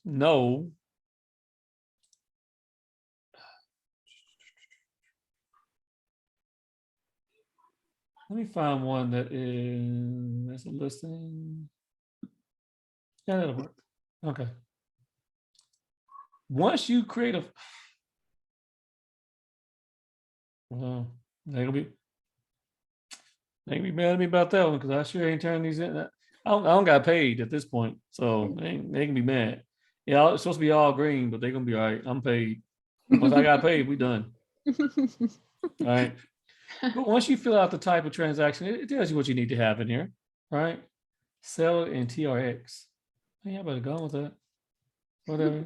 know Let me find one that is, that's a listing. Yeah, that'll work. Okay. Once you create a, well, they gonna be mad at me about that one because I sure ain't turning these in. I don't got paid at this point, so they can be mad. Yeah, it's supposed to be all green, but they're gonna be all right. I'm paid. Once I got paid, we done. All right. But once you fill out the type of transaction, it tells you what you need to have in here, right? Seller and TRX. Hey, I better go with that. Whatever.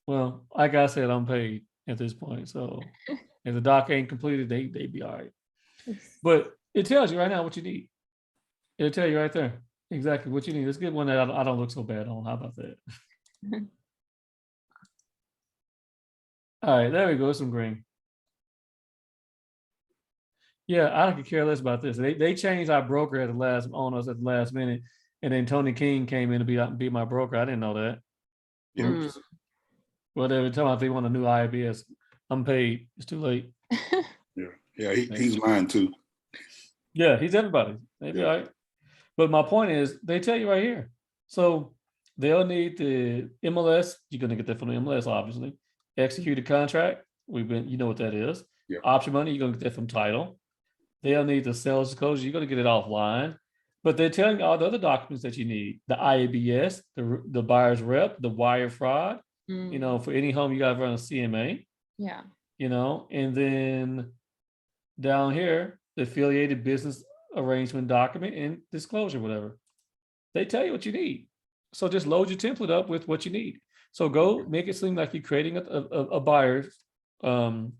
Well, like I said, I'm paid at this point. So if the doc ain't completed, they be all right. But it tells you right now what you need. It'll tell you right there exactly what you need. Let's get one that I don't look so bad on. How about that? All right, there we go. Some green. Yeah, I could care less about this. They changed our broker at the last on us at the last minute, and then Tony King came in to be my broker. I didn't know that. Oops. Well, they were telling me if they want a new IBS, I'm paid. It's too late. Yeah, he's mine too. Yeah, he's everybody. They be all right. But my point is, they tell you right here. So they'll need the MLS. You're gonna get that from the MLS, obviously. Executed contract. You know what that is. Yeah. Option money. You're gonna get that from title. They'll need the sales disclosure. You're gonna get it offline. But they're telling you all the other documents that you need: the IABS, the buyer's rep, the wire fraud. You know, for any home you got to run a CMA. Yeah. You know, and then down here, the affiliated business arrangement document and disclosure, whatever. They tell you what you need. So just load your template up with what you need. So go make it seem like you're creating a buyer's file,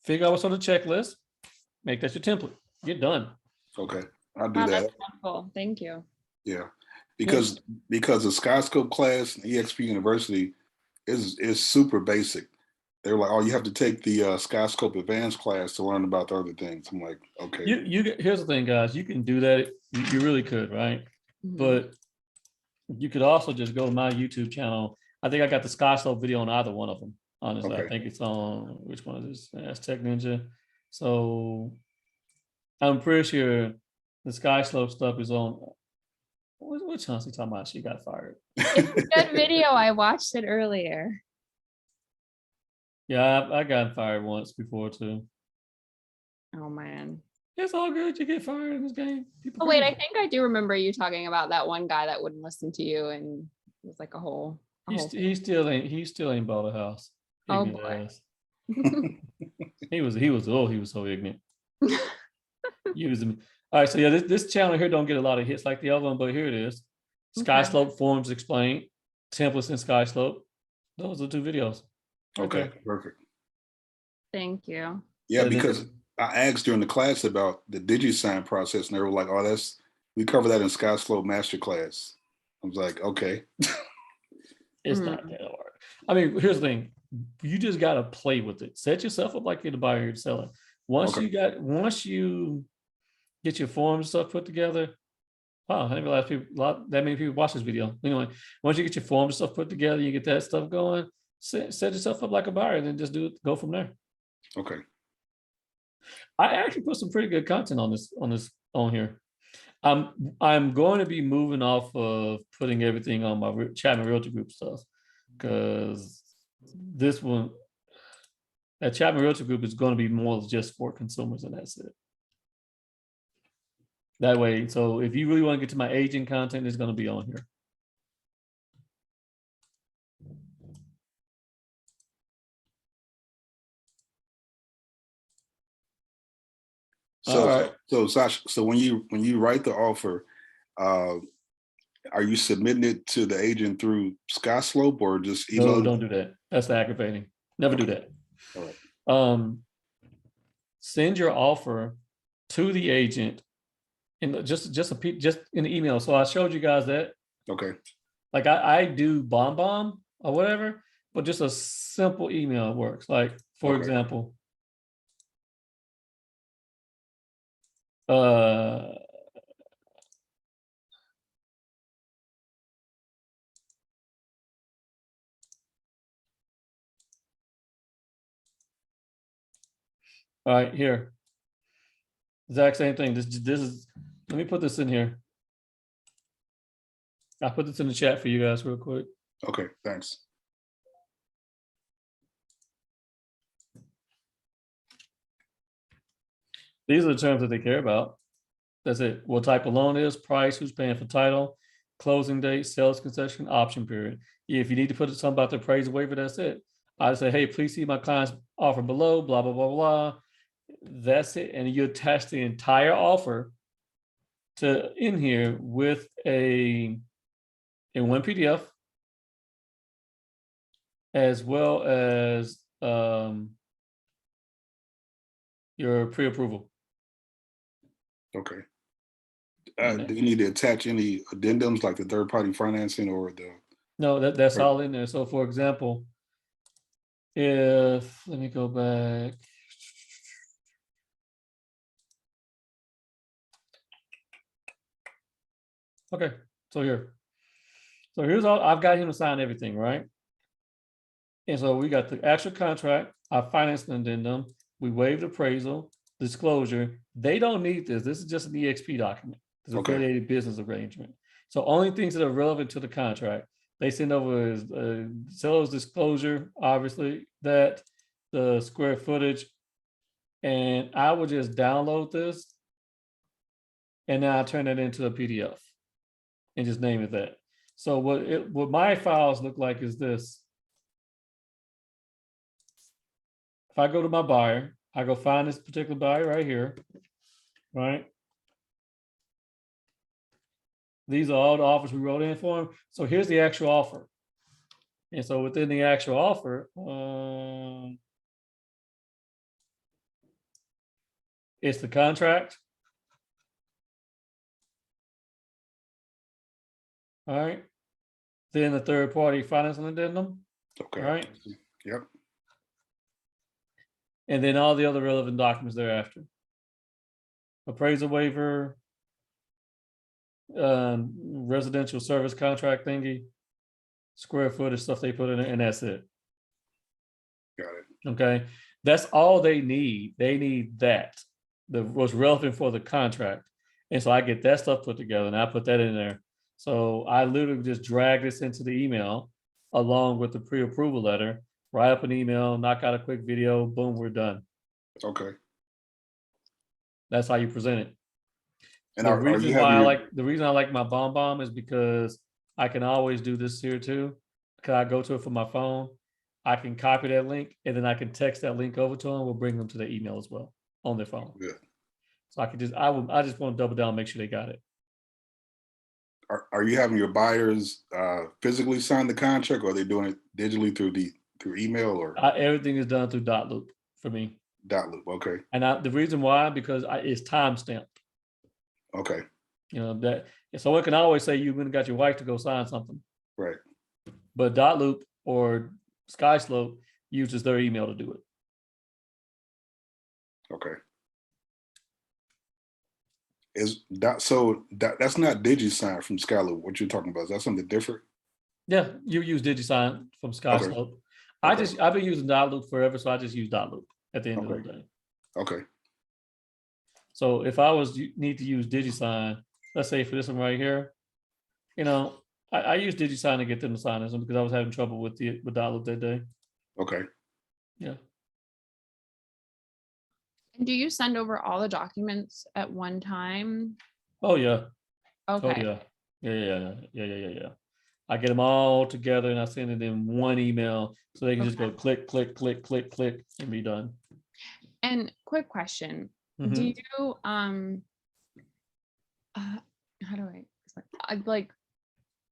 figure out what's on the checklist, make that your template. You're done. Okay, I'll do that. That's helpful. Thank you. Yeah, because the Skyscope class, EXP University, is super basic. They're like, oh, you have to take the Skyscope Advanced class to learn about the other things. I'm like, okay. Here's the thing, guys. You can do that. You really could, right? But you could also just go to my YouTube channel. I think I got the Skyslope video on either one of them. Honestly, Okay. I think it's on, which one is this? That's Tech Ninja. So I'm pretty sure the Skyslope stuff is on. What chance he talking about? She got fired. It's a good video. I watched it earlier. Yeah, I got fired once before too. Oh man. It's all good. You get fired in this game. Oh wait, I think I do remember you talking about that one guy that wouldn't listen to you, and it was like a whole. He still ain't bought a house. Oh Ignorant boy. ass. He was so ignorant. Using me. All right, so yeah, this channel here don't get a lot of hits like the other one, but here it is. Skyslope forms explained, templates in Skyslope. Those are the 2 videos. Okay, perfect. Thank you. Yeah, because I asked during the class about the DigiSign process, and they were like, "Oh, we cover that in Skyslope Masterclass." I was like, "Okay." It's not that hard. I mean, here's the thing: you just got to play with it. Set yourself up like you're the buyer or seller. Once you get your forms stuff put together. Wow, I didn't realize that many people watch this video. Anyway, once you get your forms stuff put together, you get that stuff going. Set yourself up like a buyer, and then just go from there. Okay. I actually put some pretty good content on here. I'm going to be moving off of putting everything on my Chatman Realty Group stuff, because that Chatman Realty Group is going to be more just for consumers, and that's it. That way, so if you really want to get to my agent content, it's going to be on here. So Sasha, so when you write the offer, are you submitting it to the agent through Skyslope or just email? No, don't do that. That's aggravating. Never do that. All right. Send your offer to the agent in just in the email. So I showed you guys that. Okay. Like I do bomb or whatever, but just a simple email works. Like, for example, All right, here. Exact same thing. This is, let me put this in here. I'll put this in the chat for you guys real quick. Okay, thanks. These are the terms that they care about. That's it. What type of loan is, price, who's paying for title, closing date, sales concession, option period. If you need to put something about the appraisal waiver, that's it. I say, hey, please see my client's offer below, blah, blah, blah, blah. That's it. And you attach the entire offer to in here with in one PDF, as well as your pre-approval. Okay. Do you need to attach any addendums like the third-party financing or the? No, that's all in there. So for example, if, let me go back. Okay, so here's all, I've got him to sign everything, right? And so we got the actual contract, our finance addendum, we waived appraisal, disclosure. They don't need this. This is just an EXP document. It's an Okay. affiliated business arrangement. So only things that are relevant to the contract, they send over is seller's disclosure, obviously, that the square footage. And I would just download this and now I turn it into a PDF and just name it that. So what my files look like is this. If I go to my buyer, I go find this particular buyer right here, right? These are all the offers we wrote in for him. So here's the actual offer. And so within the actual offer, it's the contract. All right. Then the third party financing addendum. Okay. All right. Yep. And then all the other relevant documents thereafter. Appraiser waiver, residential service contract thingy, square footage stuff they put in it, and that's it. Got it. Okay. That's all they need. They need that. What's relevant for the contract. And so I get that stuff put together and I put that in there. So I literally just drag this into the email along with the pre-approval letter, write up an email, knock out a quick video, boom, we're done. Okay. That's how you present it. And The are reason you why having I your, like the reason I like my bomb is because I can always do this here too. Because I go to it from my phone, I can copy that link and then I can text that link over to them. We'll bring them to their email as well on their phone. Good. So I could just I just want to double down, and make sure they got it. Are you having your buyers physically sign the contract, or are they doing it digitally through email or Everything is done through dot loop for me. dot loop? Okay. And the reason why, because it's time stamped. Okay. You know, that someone can always say you went and got your wife to go sign something. Right. But dot loop or SkySlope uses their email to do it. Okay. That's not DigiSign from Skyloop. What you're talking about, is that something different? Yeah, you use DigiSign from SkySlope. Okay. I've been using dot loop forever, so I just use dot loop at the end of the day. Okay. So if I need to use DigiSign, let's say for this one right here, you know, I use DigiSign to get them to sign this one because I was having trouble with dot loop that day. Okay. Yeah. And do you send over all the documents at one time? Oh yeah. Okay. Oh yeah. Yeah. I get them all together and I send it in one email so they can just go click, click, click, click, click, and be done. And quick question. Mhm. Do you how do I like,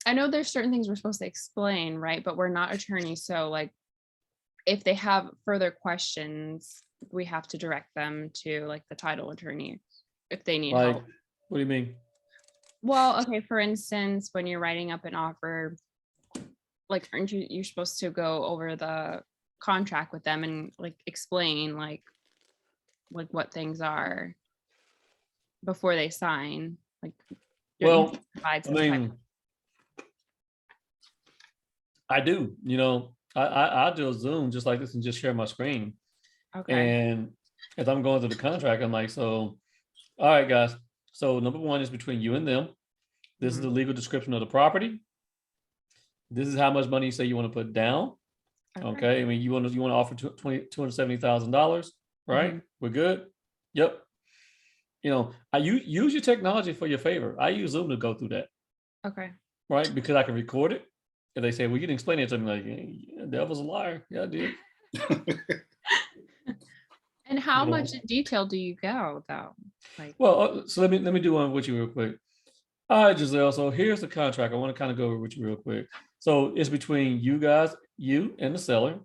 I know there's certain things we're supposed to explain, right? But we're not attorneys. So like if they have further questions, we have to direct them to like the title attorney if they need Like, help. what do you mean? Well, okay, for instance, when you're writing up an offer, like aren't you're supposed to go over the contract with them and like explain like what things are before they sign? Like, Well, provide I some type mean, I do, you know, I'll do a Zoom just like this and just share my screen. okay. And as I'm going through the contract, I'm like, so, all right, guys. So number one is between you and them. This is the legal description of the property. This is how much money you say you want to put down. Okay. I mean, you want to offer $270,000, right? We're good. Yep. I use your technology for your favor. I use Zoom to go through that. Okay. Right, because I can record it. If they say, "Well, you didn't explain it to me," like, yeah, devil's a liar. Yeah, I did. And how much in detail do you go though? Like, well, so let me do one with you real quick. All right, Giselle. So here's the contract. I want to kind of go over with you real quick. So it's between you guys, you and the seller.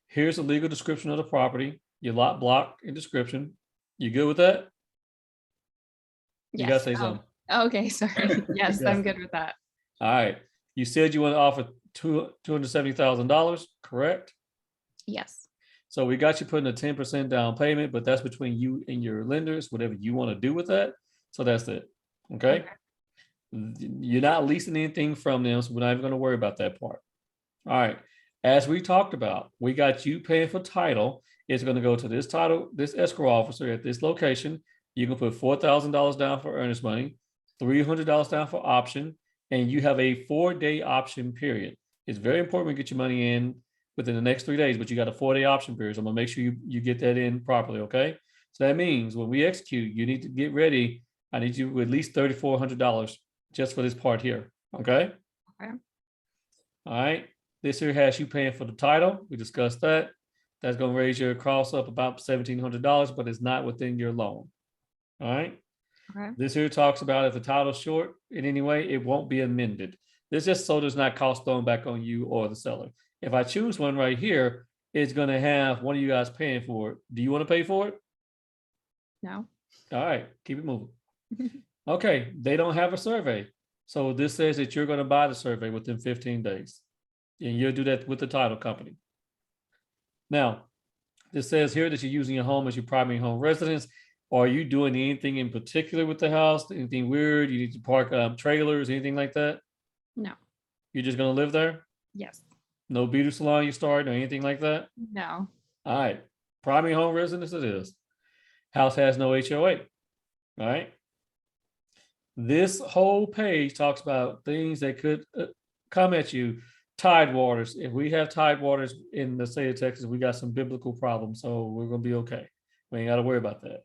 Here's the legal description of the property, your lot block and description. You good with that? You gotta say something. Okay, sorry. Yes, I'm good with that. All right. You said you want to offer $270,000, correct? Yes. So we got you putting a 10% down payment, but that's between you and your lenders, whatever you want to do with that. So that's it. Okay. You're not leasing anything from them, so we're not even going to worry about that part. All right. As we talked about, we got you paying for title. It's going to go to this title, this escrow officer at this location. You can put $4,000 down for earnest money, $300 down for option, and you have a 4-day option period. It's very important to get your money in within the next 3 days, but you got a 4-day option period. So I'm gonna make sure you get that in properly, okay? So that means when we execute, you need to get ready. I need you with at least $3,400 just for this part here, okay? Okay. All right. This here has you paying for the title. We discussed that. That's gonna raise your costs up about $1,700, but it's not within your loan. All right. Okay. This here talks about if the title's short in any way, it won't be amended. This just so there's not cost thrown back on you or the seller. If I choose one right here, it's going to have one of you guys paying for it. Do you want to pay for it? No. All right, keep it moving. Okay, they don't have a survey. So this says that you're going to buy the survey within 15 days. And you'll do that with the title company. Now, this says here that you're using your home as your primary home residence. Are you doing anything in particular with the house? Anything weird? You need to park trailers, anything like that? No. You're just going to live there? Yes. No beauty salon you start or anything like that? No. All right. Primary home residence it is. House has no HOA. All right. This whole page talks about things that could come at you. Tide waters. If we have tide waters in the state of Texas, we got some biblical problems. So we're going to be okay. We ain't got to worry about that.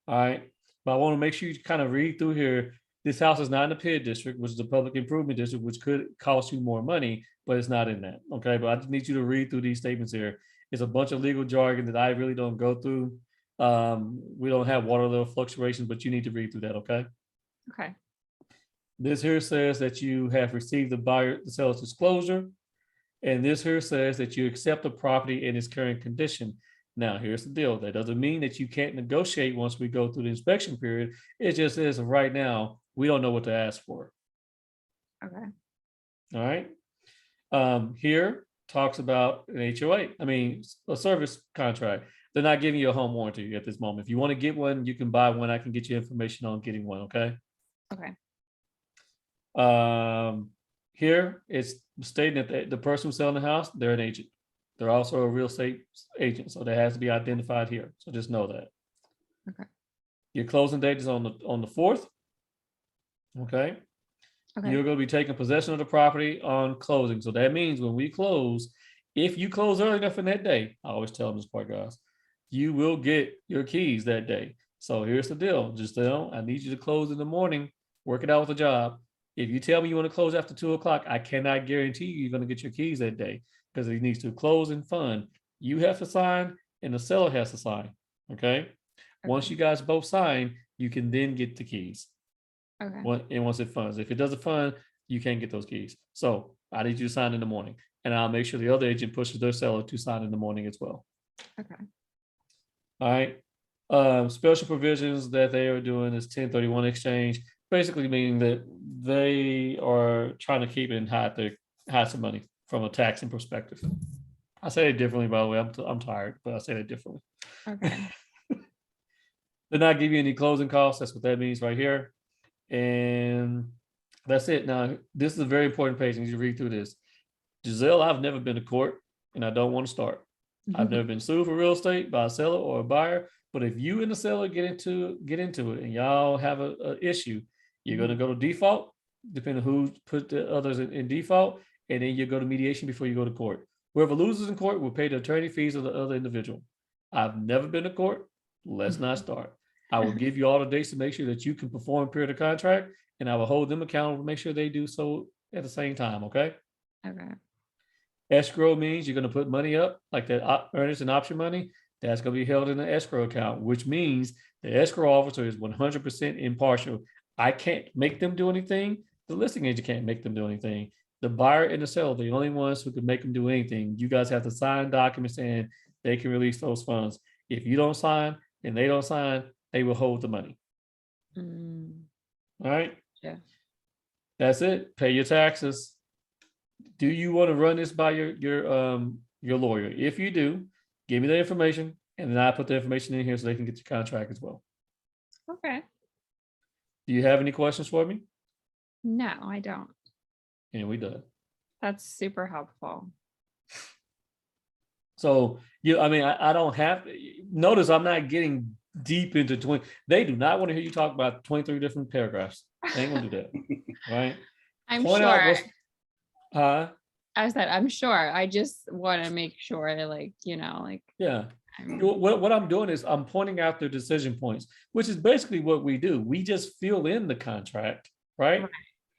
All right. But I want to make sure you kind of read through here. This house is not in the PID district, which is the public improvement district, which could cost you more money, but it's not in that. Okay. But I just need you to read through these statements here. It's a bunch of legal jargon that I really don't go through. We don't have water level fluctuations, but you need to read through that. Okay. Okay. This here says that you have received the seller's disclosure. And this here says that you accept the property in its current condition. Now, here's the deal. That doesn't mean that you can't negotiate once we go through the inspection period. It just is right now, we don't know what to ask for. Okay. All right. Here talks about an HOA. I mean, a service contract. They're not giving you a home warranty at this moment. If you want to get one, you can buy one. I can get you information on getting one. Okay. Okay. Here it's stating that the person who's selling the house, they're an agent. They're also a real estate agent, so that has to be identified here. So just know that. Okay. Your closing date is on the 4th. Okay. Okay. You're going to be taking possession of the property on closing. So that means when we close, if you close early enough in that day, I always tell them this part, guys, you will get your keys that day. So here's the deal. Just I need you to close in the morning, work it out with the job. If you tell me you want to close after 2:00, I cannot guarantee you're going to get your keys that day because it needs to close and fund. You have to sign and the seller has to sign. Okay. Once you guys both sign, you can then get the keys. Okay. And once it funds, if it doesn't fund, you can't get those keys. So I need you to sign in the morning, and I'll make sure the other agent pushes their seller to sign in the morning as well. Okay. All right. Special provisions that they are doing is 1031 exchange, basically meaning that they are trying to keep it and hide some money from a taxing perspective. I say it differently, by the way. I'm tired, but I say that differently. Okay. They're not giving you any closing costs. That's what that means right here. And that's it. Now, this is a very important page. I need you to read through this. Giselle, I've never been to court, and I don't want to start. I've never been sued for real estate by a seller or a buyer, But if you and the seller get into it and y'all have a issue, you're going to go to default, depending on who put the others in default, and then you go to mediation before you go to court. Whoever loses in court will pay the attorney fees of the other individual. I've never been to court. Let's not start. I will give you all the dates to make sure that you can perform period of contract, and I will hold them accountable to make sure they do so at the same time. Okay. Okay. Escrow means you're going to put money up, like that earnest and option money. That's going to be held in an escrow account, which means the escrow officer is 100% impartial. I can't make them do anything. The listing agent can't make them do anything. The buyer and the seller, the only ones who can make them do anything. You guys have to sign documents saying they can release those funds. If you don't sign and they don't sign, they will hold the money. All right. Yeah. That's it. Pay your taxes. Do you want to run this by your lawyer? If you do, give me the information, and then I put the information in here so they can get your contract as well. Okay. Do you have any questions for me? No, I don't. And we done. That's super helpful. So I don't have. Notice I'm not getting deep into 20. They do not want to hear you talk about 23 different paragraphs. They ain't gonna do that, right? I'm Point sure. out what's, I said, I'm sure. I just want to make sure, yeah. What I'm doing is I'm pointing out their decision points, which is basically what we do. We just fill in the contract, right?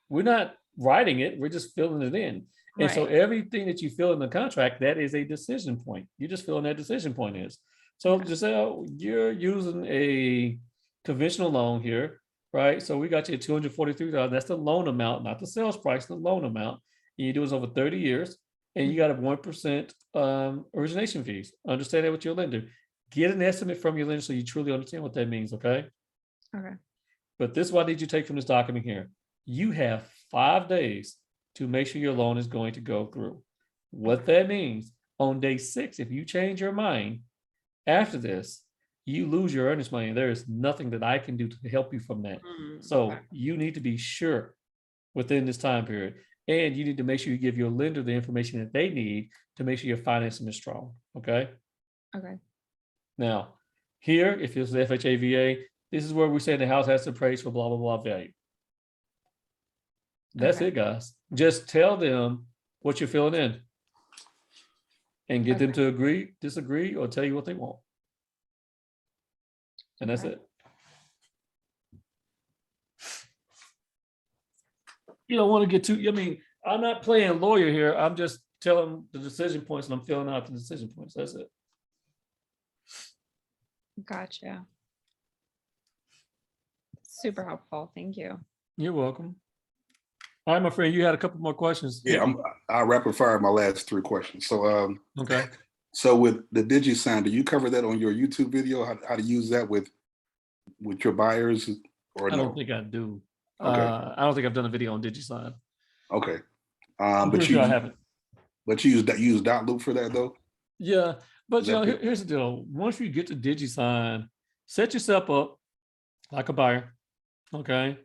We're not writing it, we're just filling it in. And so everything that you fill in the contract, that is a decision point. You just fill in that decision point is. So Giselle, you're using a conventional loan here, right? So we got you at $243,000. That's the loan amount, not the sales price, the loan amount. And you do this over 30 years, and you got a 1% origination fees. Understand that with your lender. Get an estimate from your lender so you truly understand what that means, okay? Okay. But this is what I need you to take from this document here. You have 5 days to make sure your loan is going to go through. What that means, on day 6, if you change your mind after this, you lose your earnest money. There is nothing that I can do to help you from that. So you need to be sure within this time period. And you need to make sure you give your lender the information that they need to make sure your financing is strong. Okay. Okay. Now, here, if it's the FHA VA, this is where we say the house has to appraise for blah, blah, blah value. That's it, guys. Just tell them what you're filling in and get them to agree, disagree, or tell you what they want. And that's it. You don't want to get too, I'm not playing lawyer here. I'm just telling the decision points and I'm filling out the decision points. That's it. Gotcha. Super helpful. Thank you. You're welcome. All right, my friend, you had a couple more questions. Yeah, I'll rapid fire my last 3 questions. So, okay. So with the DigiSign, do you cover that on your YouTube video? How to use that with your buyers, or I no? don't think I do. Okay. I don't think I've done a video on DigiSign. Okay. But I haven't. But you use dot loop for that though? Yeah, but here's the deal. Once you get to DigiSign, set yourself up like a buyer, okay?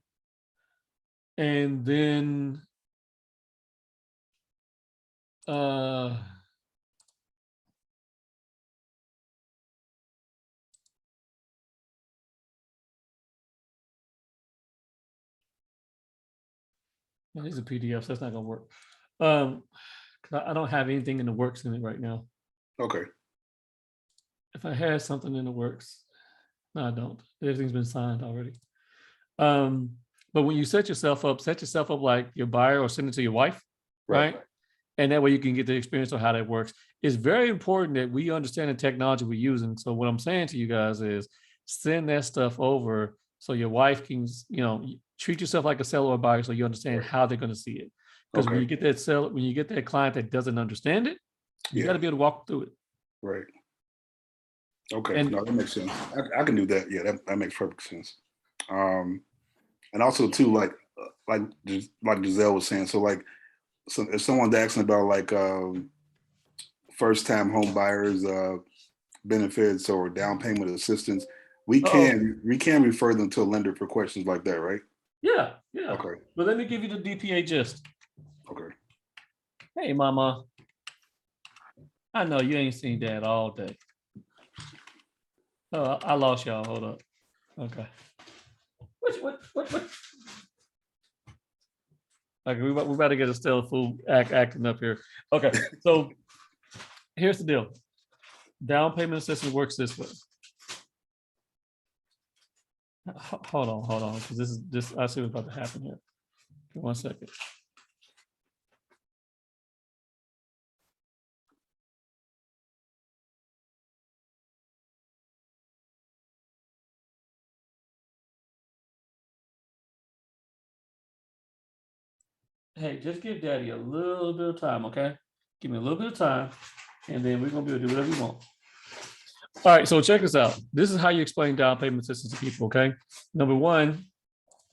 And then these are PDFs, that's not gonna work. I don't have anything in the works in it right now. Okay. If I had something in the works, no, I don't. Everything's been signed already. But when you set yourself up like your buyer or send it to your wife, right? And that way you can get the experience of how that works. It's very important that we understand the technology we're using. So what I'm saying to you guys is send that stuff over so your wife can, treat yourself like a seller or buyer so you understand how they're going to see it. Because when you get that client that doesn't understand it, you got to be able to walk through it. Right. Okay. No, that makes sense. I can do that. Yeah, that makes perfect sense. And also too, like Giselle was saying, so if someone's asking about first time home buyers benefits or down payment assistance, we can refer them to a lender for questions like that, right? Yeah. Okay. But let me give you the DPA gist. Okay. Hey, mama. I know you ain't seen Dad all day. Oh, I lost y'all. Hold up. Okay. What? Okay, we about to get a still fool acting up here. Okay, so here's the deal. Down payment assistance works this way. Hold on, because this I see what's about to happen here. Give me 1 second. Hey, just give Daddy a little bit of time, okay? Give me a little bit of time, and then we're gonna be able to do whatever you want. All right, so check this out. This is how you explain down payment assistance to people, okay? Number one,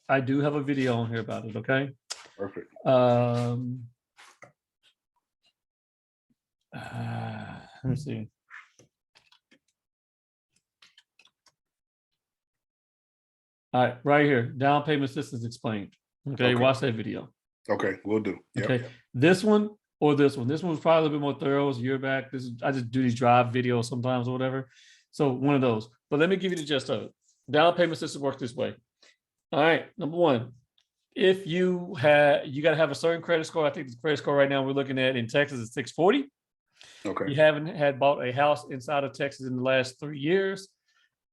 I do have a video on here about it, okay? Perfect. Let me see. All right, right here, down payment assistance explained. Okay, watch that video. Okay, we'll do. Yep. Okay, this one or this one. This one was probably a little bit more thorough. It was a year back. This is, I just do these drive videos sometimes or whatever. So one of those. But let me give you the gist of it. Down payment system works this way. All right, number one, if you got to have a certain credit score. I think the credit score right now we're looking at in Texas is 640. Okay. You haven't had bought a house inside of Texas in the last 3 years.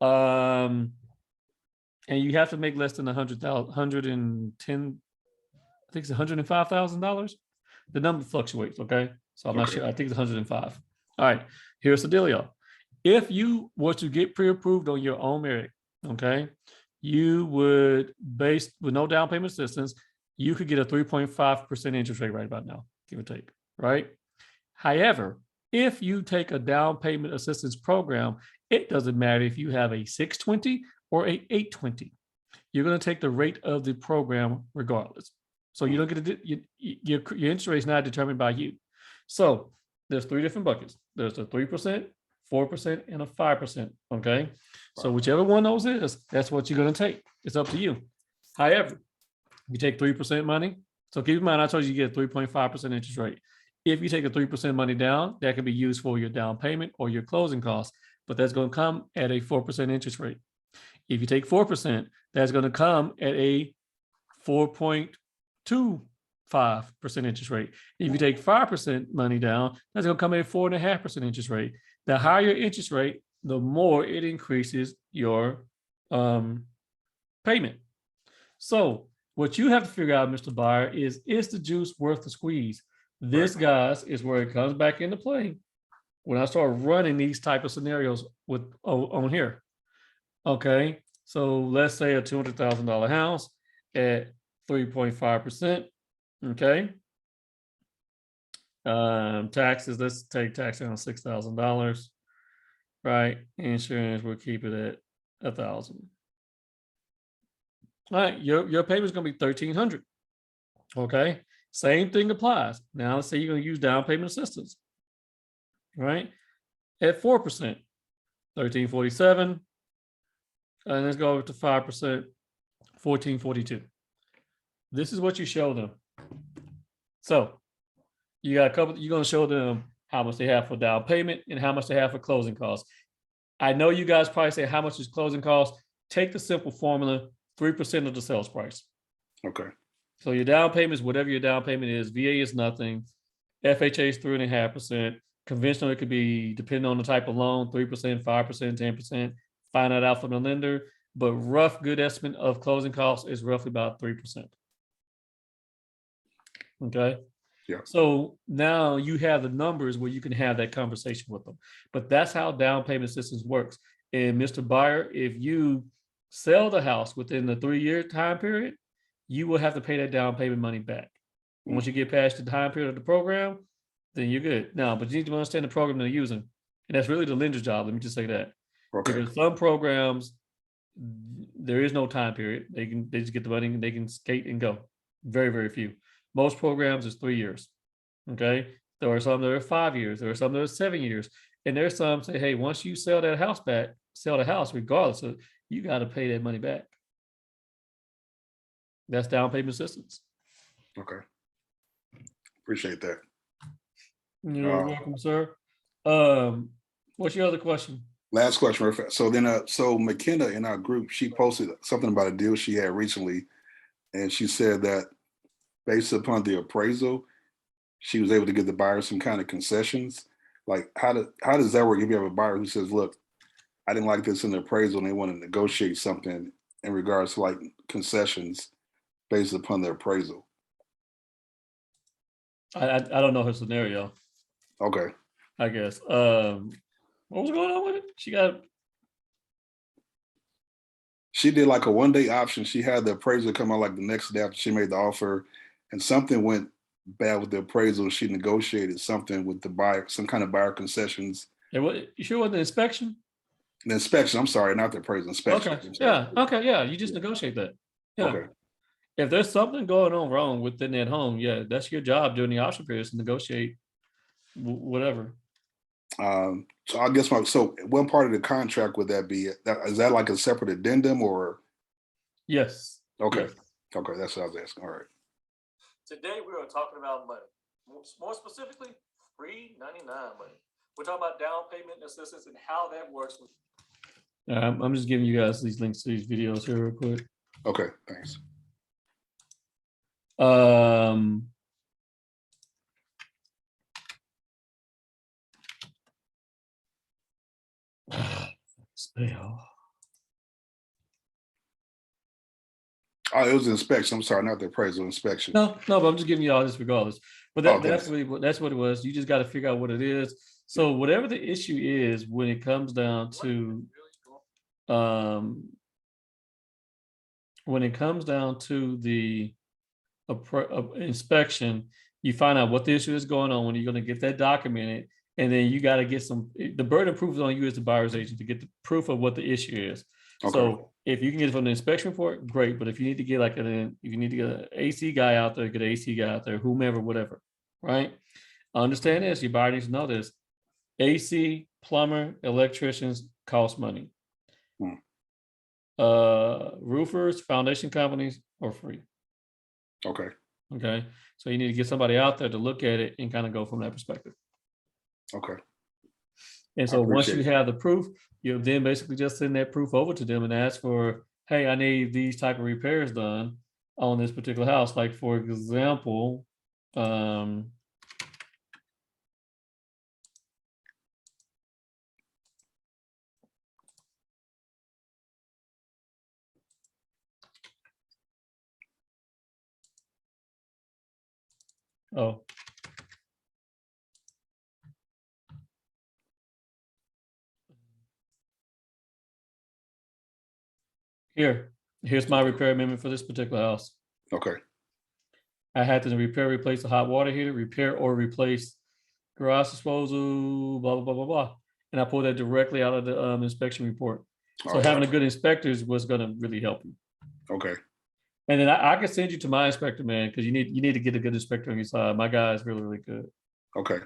And you have to make less than 110. I think it's $105,000. The number fluctuates, okay? So I'm not sure. I think it's 105. All right, here's the deal, y'all. If you were to get pre-approved on your own merit, okay, you would, based with no down payment assistance, you could get a 3.5% interest rate right about now, give or take, right? However, if you take a down payment assistance program, it doesn't matter if you have a 620 or a 820. You're going to take the rate of the program regardless. So you don't get your interest rate is not determined by you. So there's 3 different buckets. There's a 3%, 4%, and a 5%. Okay. So whichever one of those is, that's what you're going to take. It's up to you. However, you take 3% money. So keep in mind, I told you get a 3.5% interest rate. If you take a 3% money down, that can be used for your down payment or your closing costs, but that's going to come at a 4% interest rate. If you take 4%, that's going to come at a 4.25% interest rate. If you take 5% money down, that's going to come at a 4.5% interest rate. The higher your interest rate, the more it increases your payment. So what you have to figure out, Mr. Buyer, is the juice worth the squeeze? This, guys, is where it comes back into play when I start running these type of scenarios with on here. Okay, so let's say a $200,000 house at 3.5%. Okay. Taxes, let's take tax on $6,000. Right. Insurance, we'll keep it at $1,000. All right, your payment's gonna be $1,300. Okay. Same thing applies. Now let's say you're gonna use down payment assistance. Right? At 4%, $1,347. And let's go over to 5%, $1,442. This is what you show them. So you got a couple, you're going to show them how much they have for down payment and how much they have for closing costs. I know you guys probably say, how much is closing costs? Take the simple formula, 3% of the sales price. Okay. So your down payment is whatever your down payment is. VA is nothing. FHA is 3.5%. Conventional, it could be, depending on the type of loan, 3%, 5%, 10%. Find that out from the lender. But rough good estimate of closing costs is roughly about 3%. Okay. Yeah. So now you have the numbers where you can have that conversation with them. But that's how down payment assistance works. And Mr. Buyer, if you sell the house within the 3-year time period, you will have to pay that down payment money back. Once you get past the time period of the program, then you're good. Now, but you need to understand the program they're using. And that's really the lender's job. Let me just say that. Okay. Because some programs, there is no time period. They just get the money and they can skate and go. Very, very few. Most programs is 3 years. Okay. There are some that are 5 years. There are some that are 7 years. And there's some say, hey, once you sell that house back, sell the house regardless of, you got to pay that money back. That's down payment assistance. Okay. Appreciate that. You're welcome, sir. What's your other question? Last question. real fast. So then, so McKenna in our group, she posted something about a deal she had recently, and she said that based upon the appraisal, she was able to give the buyer some kind of concessions. Like, how does that work if you have a buyer who says, "Look, I didn't like this in the appraisal," and they want to negotiate something in regards to like concessions based upon the appraisal? I don't know her scenario, Okay. I guess. What was going on with it? She did like a 1-day option. She had the appraiser come out like the next day after she made the offer, and something went bad with the appraisal. She negotiated something with the buyer, some kind of buyer concessions. You sure it wasn't the inspection? The inspection, I'm sorry, not the appraisal, inspection. Okay, yeah, okay, yeah, you just negotiate that. Yeah. Okay. If there's something going on wrong within that home, yeah, that's your job during the option period is to negotiate whatever. So I guess so one part of the contract would that be, is that like a separate addendum or? Yes. Okay. Yes. Okay, that's what I was asking. All right. Today we are talking about money. More specifically, $399 money. We're talking about down payment assistance and how that works. I'm just giving you guys these links to these videos here real quick. Okay, thanks. Spell. Oh, it was inspection. I'm sorry, not the appraisal, inspection. No, but I'm just giving you all this regardless. But Okay. that's what it was. You just got to figure out what it is. So whatever the issue is, when it comes down to the inspection, you find out what the issue is going on when you're going to get that documented, and then you got to get the burden of proof is on you as the buyer's agent to get the proof of what the issue is. Okay. So if you can get it from the inspection report, great. But if you need to get if you need to get an AC guy out there, get an AC guy out there, whomever, whatever, right? Understand this, your buyer needs to know this. AC, plumber, electricians cost money. Roofers, foundation companies are free. Okay. Okay. So you need to get somebody out there to look at it and kind of go from that perspective. Okay. And so once you have the proof, you then basically just send that proof over to them and ask for, hey, I need these type of repairs done on this particular house. Like for example, here's my repair amendment for this particular house. Okay. I had to replace the hot water heater, repair or replace garage disposal, blah, blah, blah, blah, blah. And I pulled that directly out of the inspection report. So having a good inspector was going to really help you. Okay. And then I can send you to my inspector, man, because you need to get a good inspector on your side. My guy is really, really good. Okay.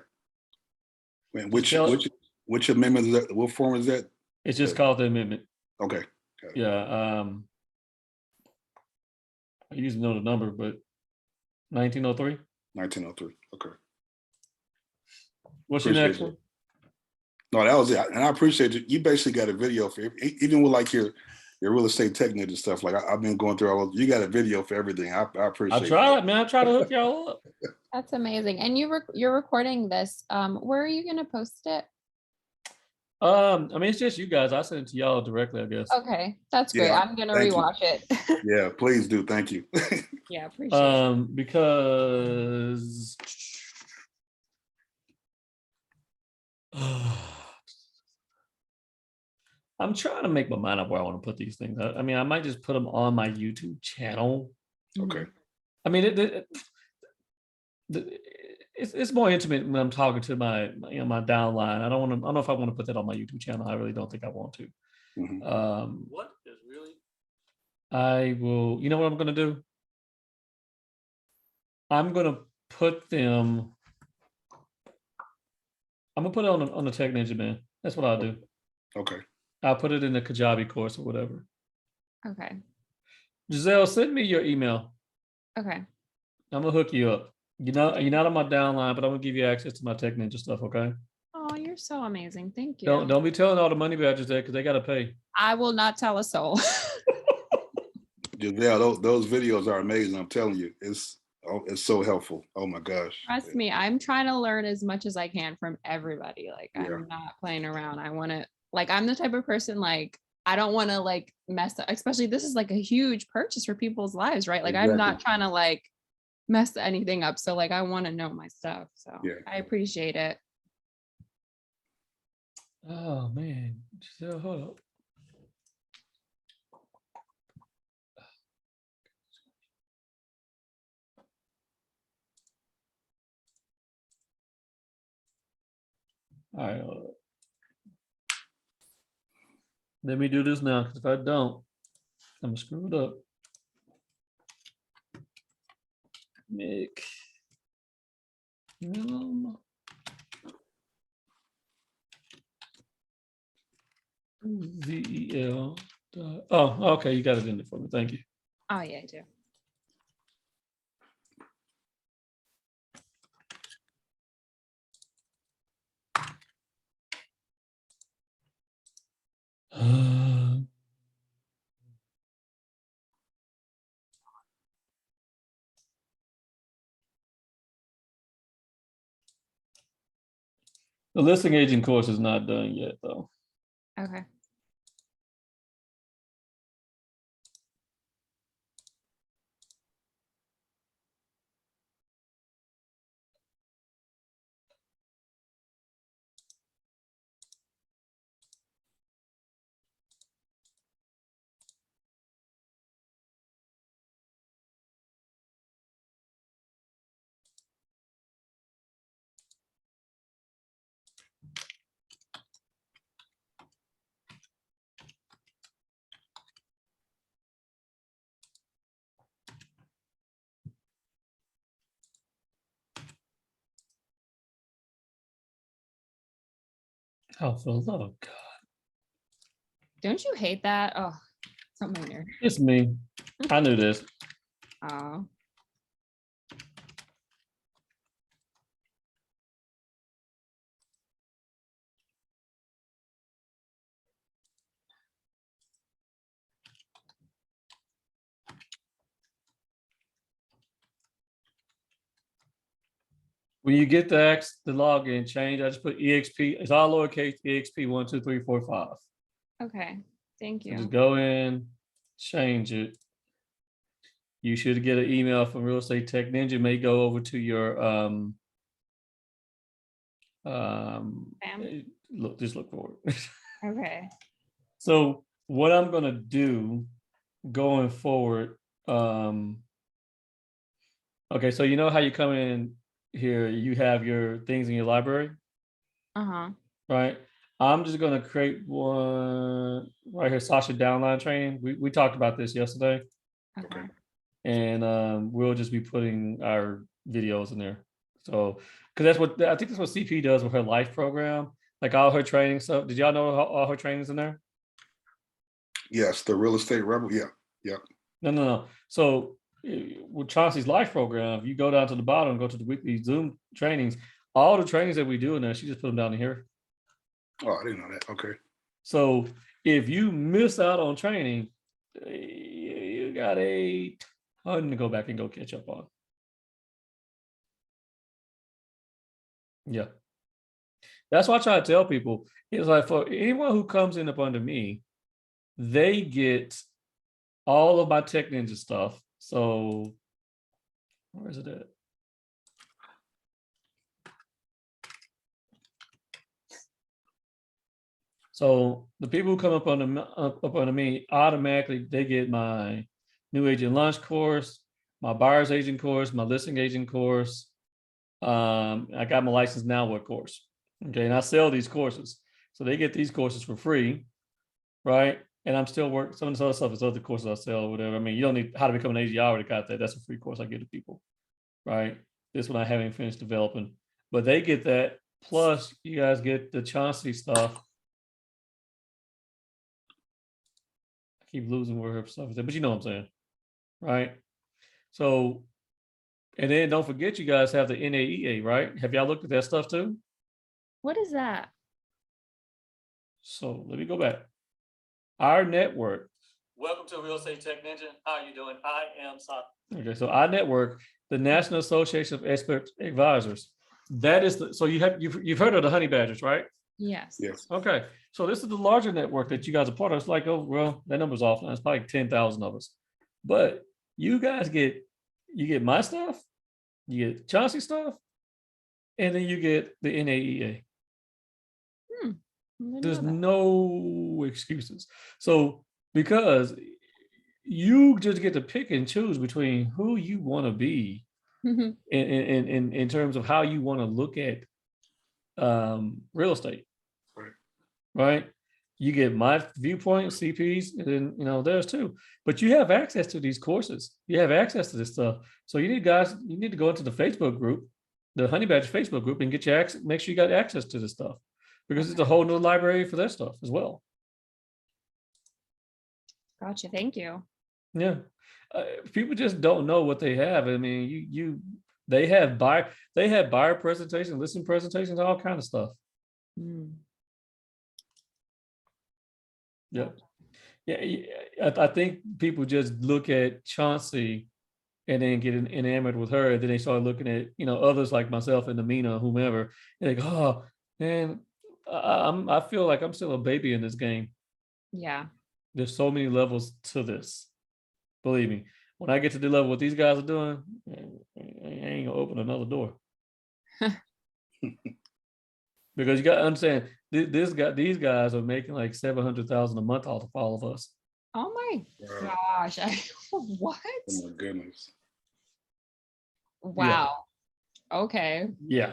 Man, which amendment is that? What form is that? It's just called the amendment. Okay. Yeah. I usually know the number, but 1903. 1903. Okay. What's your next one? No, that was it. And I appreciate you. You basically got a video for even with like your real estate technique and stuff. Like I've been going through all. You got a video for everything. I appreciate. I try it, man. I try to hook y'all up. That's amazing. And you're recording this. Where are you going to post it? I mean, it's just you guys. I send it to y'all directly, I guess. Okay, that's great. I'm gonna rewatch it. Yeah, please do. Thank you. Yeah, appreciate it. Because I'm trying to make my mind up where I want to put these things. I mean, I might just put them on my YouTube channel. Okay. I mean, it's more intimate when I'm talking to my downline. I don't know if I want to put that on my YouTube channel. I really don't think I want to. Mm-hmm. What is really? I will. You know what I'm going to do? I'm going to put them. I'm gonna put it on the Tech Ninja, man. That's what I'll do. Okay. I'll put it in the Kajabi course or whatever. Okay. Giselle, send me your email. Okay. I'm gonna hook you up. You're not on my downline, but I'm gonna give you access to my Tech Ninja stuff. Okay. Oh, you're you're so amazing. Thank you. Don't be telling all the money badgers that because they got to pay. I will not tell a soul. Giselle, those videos are amazing. I'm telling you, it's so helpful. Oh my gosh. Trust me, I'm trying to learn as much as I can from everybody. Like, Yeah. I'm not playing around. I want to, like, I'm the type of person, like, I don't want to like mess up, especially this is like a huge purchase for people's lives, right? Like, I'm not trying to like mess anything up. So like, I want to know my stuff. So Yeah. I appreciate it. Oh man, Giselle, hold up. All right, let me do this now, because if I don't, I'm gonna screw it up. Nick. VEL. Oh, okay, you got it in there for me. Thank you. Oh yeah, I do. The listing agent course is not done yet, though. Okay. Oh, for the love of God. Don't you hate that? Oh, something here. It's me. I knew this. Oh. When you get the login change, I just put EXP. It's all lowercase EXP 1, 2, 3, 4, 5. Okay. Thank So you. just go in, change it. You should get an email from Real Estate Tech Ninja. May go over to your look. Just look for it. Okay. So what I'm gonna do going forward. Okay, so you know how you come in here, you have your things in your library, Uh-huh. right? I'm just gonna create one right here, Sascha downline training. We talked about this yesterday, Okay. and we'll just be putting our videos in there. So, because I think that's what CP does with her life program, like all her training stuff. Did y'all know all her trainings in there? Yes, the real estate rebel. Yeah. No. So with Chauncey's life program, if you go down to the bottom, go to the weekly Zoom trainings, all the trainings that we do in there, she just put them down here. Oh, I didn't know that. Okay. So if you miss out on training, you got a ton to go back and go catch up on. Yeah. That's why I try to tell people, it's like for anyone who comes in up under me, they get all of my Tech Ninja stuff. So where is it at? So the people who come up under me, automatically they get my new agent lunch course, my buyer's agent course, my listing agent course. I got my license now what course. Okay, and I sell these courses. So they get these courses for free, right? And I'm still working some of this other stuff is other courses I sell or whatever. I mean, you don't need how to become an agent. I already got that. That's a free course I give to people, right? This one I haven't finished developing, but they get that. Plus, you guys get the Chauncey stuff. I keep losing where her stuff is at, but you know what I'm saying, right? So, and then don't forget, you guys have the NAEA, right? Have y'all looked at that stuff too? What is that? So let me go back. Our network. Welcome to Real Estate Tech Ninja. How are you doing? I am Sascha. Okay, so our network, the National Association of Expert Advisors. That is so you've heard of the honey badgers, right? Yes. Yes. Okay, so this is the larger network that you guys are part of. It's like, oh, well, that number's off now. It's probably 10,000 of us. But you guys get my stuff, you get Chauncey's stuff, and then you get the NAEA. There's no excuses. So because you just get to pick and choose between who you want to be in terms of how you want to look at real estate. Right. You get my viewpoint, CPs, and then there's two. But you have access to these courses. You have access to this stuff. So you need to go into the Facebook group, the Honey Badger Facebook group, and get your access. Make sure you got access to this stuff because it's a whole new library for their stuff as well. Gotcha. Thank you. Yeah, people just don't know what they have. I mean, they have buyer presentations, listing presentations, all kind of stuff. Yeah. I think people just look at Chauncey and then get enamored with her. And then they start looking at, others like myself and Amina, whomever. And they go, oh, man, I feel like I'm still a baby in this game. Yeah. There's so many levels to this. Believe me, when I get to the level what these guys are doing, I ain't gonna open another door. Because you got to understand, these guys are making like $700,000 a month off of all of us. Oh my gosh! What? Oh my goodness! Wow. Yeah. Okay. Yeah.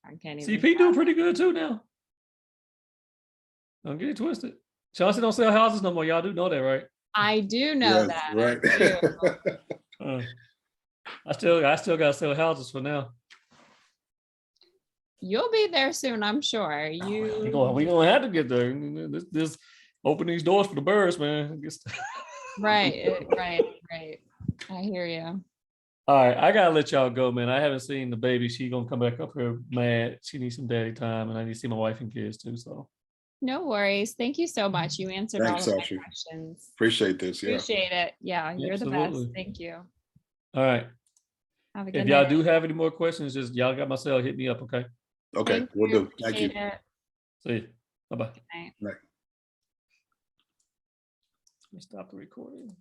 I can't even. CP doing pretty good too now. Don't get it twisted. Chauncey don't sell houses no more. Y'all do know that, right? I do know that. Right. I still got to sell houses for now. You'll be there soon, I'm sure. We gonna have to get there. This open these doors for the birds, man. Right. I hear you. All right, I gotta let y'all go, man. I haven't seen the baby. She gonna come back up here mad. She needs some daddy time, and I need to see my wife and kids too. So no worries. Thank you so much. You answered all of my questions. Appreciate this. Yeah. Appreciate it. Yeah, you're Absolutely. the best. Thank you. All right. Have a good If y'all night. do have any more questions, just y'all got my cell. Hit me up, okay? Okay, we'll do. Thank you. See you. Bye-bye. Good night. Right. Let me stop the recording.